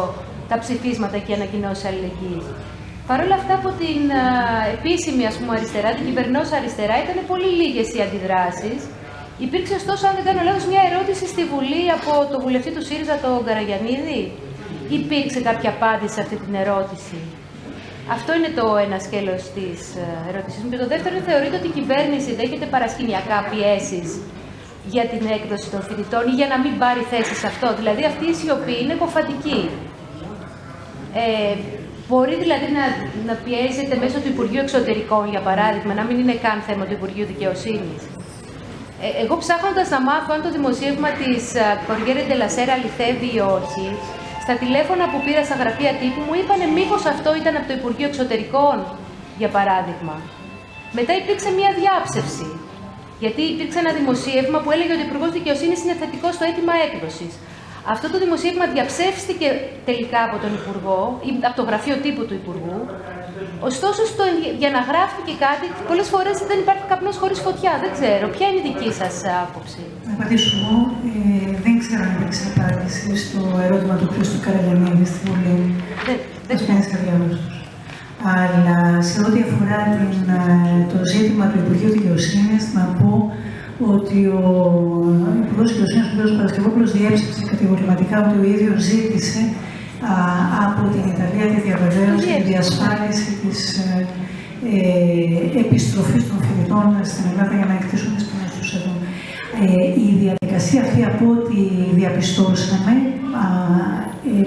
τα ψηφίσματα και ανακοινώσεις αλληλεγγύης. Παρ' όλα αυτά, από την επίσημη αριστερά, την κυβερνώσα αριστερά, ήταν πολύ λίγες οι αντιδράσεις. Υπήρξε, ωστόσο, αν δεν κάνω λάθος, μια ερώτηση στη Βουλή από το βουλευτή του ΣΥΡΙΖΑ, τον Καραγιαννίδη. Υπήρξε κάποια απάντηση σε αυτή την ερώτηση? Αυτό είναι το ένα σκέλος της ερώτησής μου. Και το δεύτερο, θεωρείτε ότι η κυβέρνηση δέχεται παρασκηνιακά πιέσεις για την έκδοση των φοιτητών ή για να μην πάρει θέση σε αυτό? Δηλαδή, αυτή η σιωπή είναι κοφατική. Μπορεί δηλαδή να πιέζεται μέσω του Υπουργείου Εξωτερικών, για παράδειγμα, να μην είναι καν θέμα του Υπουργείου Δικαιοσύνης. Εγώ ψάχνοντας να μάθω αν το δημοσίευμα της Corriere della Sera αληθεύει ή όχι, στα τηλέφωνα που πήρα στα γραφεία τύπου μου είπανε μήπως αυτό ήταν από το Υπουργείο Εξωτερικών, για παράδειγμα. Μετά υπήρξε μια διάψευση, γιατί υπήρξε ένα δημοσίευμα που έλεγε ότι ο Υπουργός Δικαιοσύνης είναι θετικός στο αίτημα έκδοσης. Αυτό το δημοσίευμα διαψεύστηκε τελικά από τον Υπουργό, ή από το γραφείο τύπου του Υπουργού. Ωστόσο, για να γράφτηκε κάτι, πολλές φορές δεν υπάρχει καπνός χωρίς φωτιά. Δεν ξέρω. Ποια είναι η δική σας άποψη? Να απαντήσω εγώ. Δεν ξέρω αν υπήρξε απάντηση στο ερώτημα του Χρήστου Καραγιαννίδη στη Βουλή. Δεν κανείς αδιάβαστος. Αλλά σε ό,τι αφορά το ζήτημα του Υπουργείου Δικαιοσύνης, να πω ότι ο Υπουργός Δικαιοσύνης, ο κ. Παρασκευόπουλος, διέψευσε κατηγορηματικά ότι ο ίδιος ζήτησε από την Ιταλία τη διαβεβαίωση και τη διασφάλιση της επιστροφής των φοιτητών στην Ελλάδα για να εκτίσουν τις ποινές τους εδώ. Η διαδικασία αυτή, από ό,τι διαπιστώσαμε,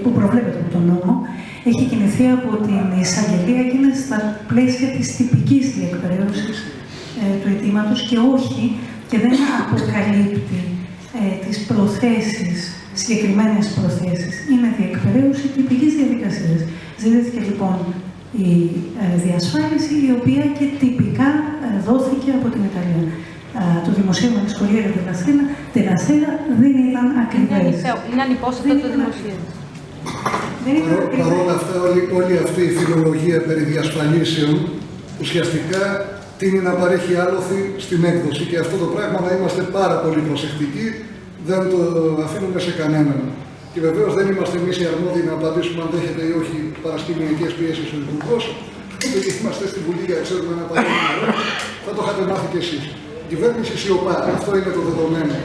που προβλέπεται από τον νόμο, έχει κινηθεί από την εισαγγελία και είναι στα πλαίσια της τυπικής διεκπαιρέωσης του αιτήματος και όχι και δεν αποκαλύπτει τις προθέσεις, συγκεκριμένες προθέσεις. Είναι διεκπαιρέωση τυπικής διαδικασίας. Ζητήθηκε λοιπόν η διασφάλιση, η οποία και τυπικά δόθηκε από την Ιταλία. Το δημοσίευμα της Corriere della Sera δεν ήταν ακριβές. Είναι ανυπόσχετο το δημοσίευμα. Παρ' όλα αυτά, όλη αυτή η φιλολογία περί διασφαλίσεων ουσιαστικά τείνει να παρέχει άλοθη στην έκδοση και αυτό το πράγμα να είμαστε πάρα πολύ προσεκτικοί, δεν το αφήνουμε σε κανέναν. Και βεβαίως δεν είμαστε εμείς οι αρμόδιοι να απαντήσουμε αν δέχεται ή όχι παρασκηνιακές πιέσεις ο Υπουργός. Ούτε είμαστε στη Βουλή για ξέρουμε να παρέχουμε. Θα το είχατε μάθει κι εσείς. Η κυβέρνηση σιωπά, αυτό είναι το δεδομένο.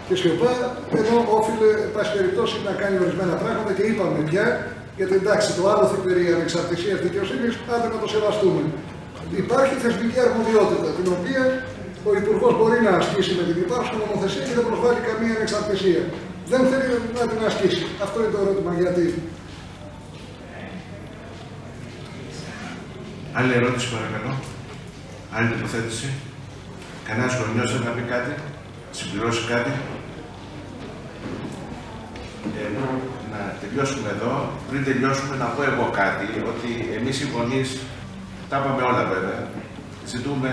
Και σιωπά, ενώ όφιλε, εν πάση περιπτώσει, να κάνει ορισμένα πράγματα και είπαμε πια, γιατί εντάξει, το άλλο περί ανεξαρτησίας δικαιοσύνης, άντε να το σεβαστούμε. Υπάρχει θεσμική αρμοδιότητα, την οποία ο Υπουργός μπορεί να ασκήσει με την υπάρχουσα νομοθεσία και δεν προσβάλλει καμία ανεξαρτησία. Δεν θέλει να την ασκήσει. Αυτό είναι το ερώτημα. Γιατί. Άλλη ερώτηση, παρακαλώ. Άλλη τοποθέτηση. Κανένας χρονιός θέλει να πει κάτι, συμπληρώσει κάτι. Να τελειώσουμε εδώ. Πριν τελειώσουμε, να πω εγώ κάτι, ότι εμείς οι γονείς, τα είπαμε όλα βέβαια, ζητούμε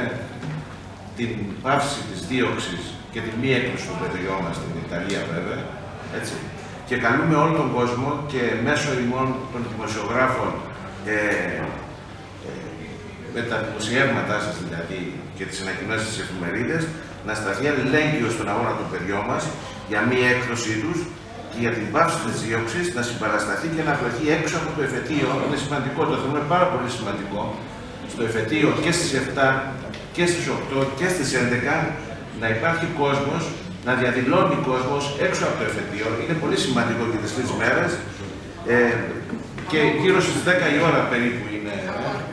την πάυση της δίωξης και τη μη έκδοση των παιδιών μας στην Ιταλία βέβαια, έτσι. Και καλούμε όλο τον κόσμο και μέσω ημών των δημοσιογράφων με τα δημοσιεύματά σας δηλαδή και τις ανακοινώσεις στις εφημερίδες να σταθεί αλληλέγγυο στον αγώνα των παιδιών μας για μη έκδοσή τους και για την πάυση της δίωξης να συμπαρασταθεί και να βρεθεί έξω από το εφετείο. Είναι σημαντικό, το θέμα είναι πάρα πολύ σημαντικό. Στο εφετείο και στις 7 και στις 8 και στις 11 να υπάρχει κόσμος, να διαδηλώνει κόσμος έξω από το εφετείο. Είναι πολύ σημαντικό και τις 3 μέρες. Και γύρω στις 10 η ώρα περίπου είναι.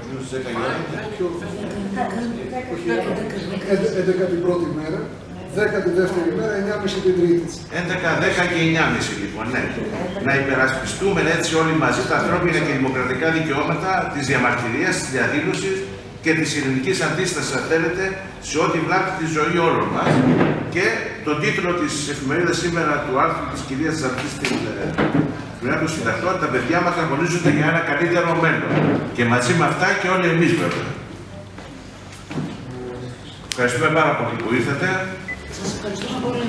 Γύρω στις 10 η ώρα. 11 την πρώτη μέρα, 10 την δεύτερη μέρα, 9.30 την τρίτη. 11, 10 και 9.30 λοιπόν, ναι. Να υπερασπιστούμε έτσι όλοι μαζί τα ανθρώπινα και δημοκρατικά δικαιώματα της διαμαρτυρίας, της διαδήλωσης και της ειρηνικής αντίστασης, αν θέλετε, σε ό,τι βλάπτει τη ζωή όλων μας. Και τον τίτλο της εφημερίδας σήμερα του άρθρου της κυρίας Ζαλτής στην εφημερίδα του Συντακτών, τα παιδιά μας αγωνίζονται για ένα καλύτερο μέλλον. Και μαζί με αυτά και όλοι εμείς βέβαια. Ευχαριστούμε πάρα πολύ που ήρθατε. Σας ευχαριστούμε πολύ.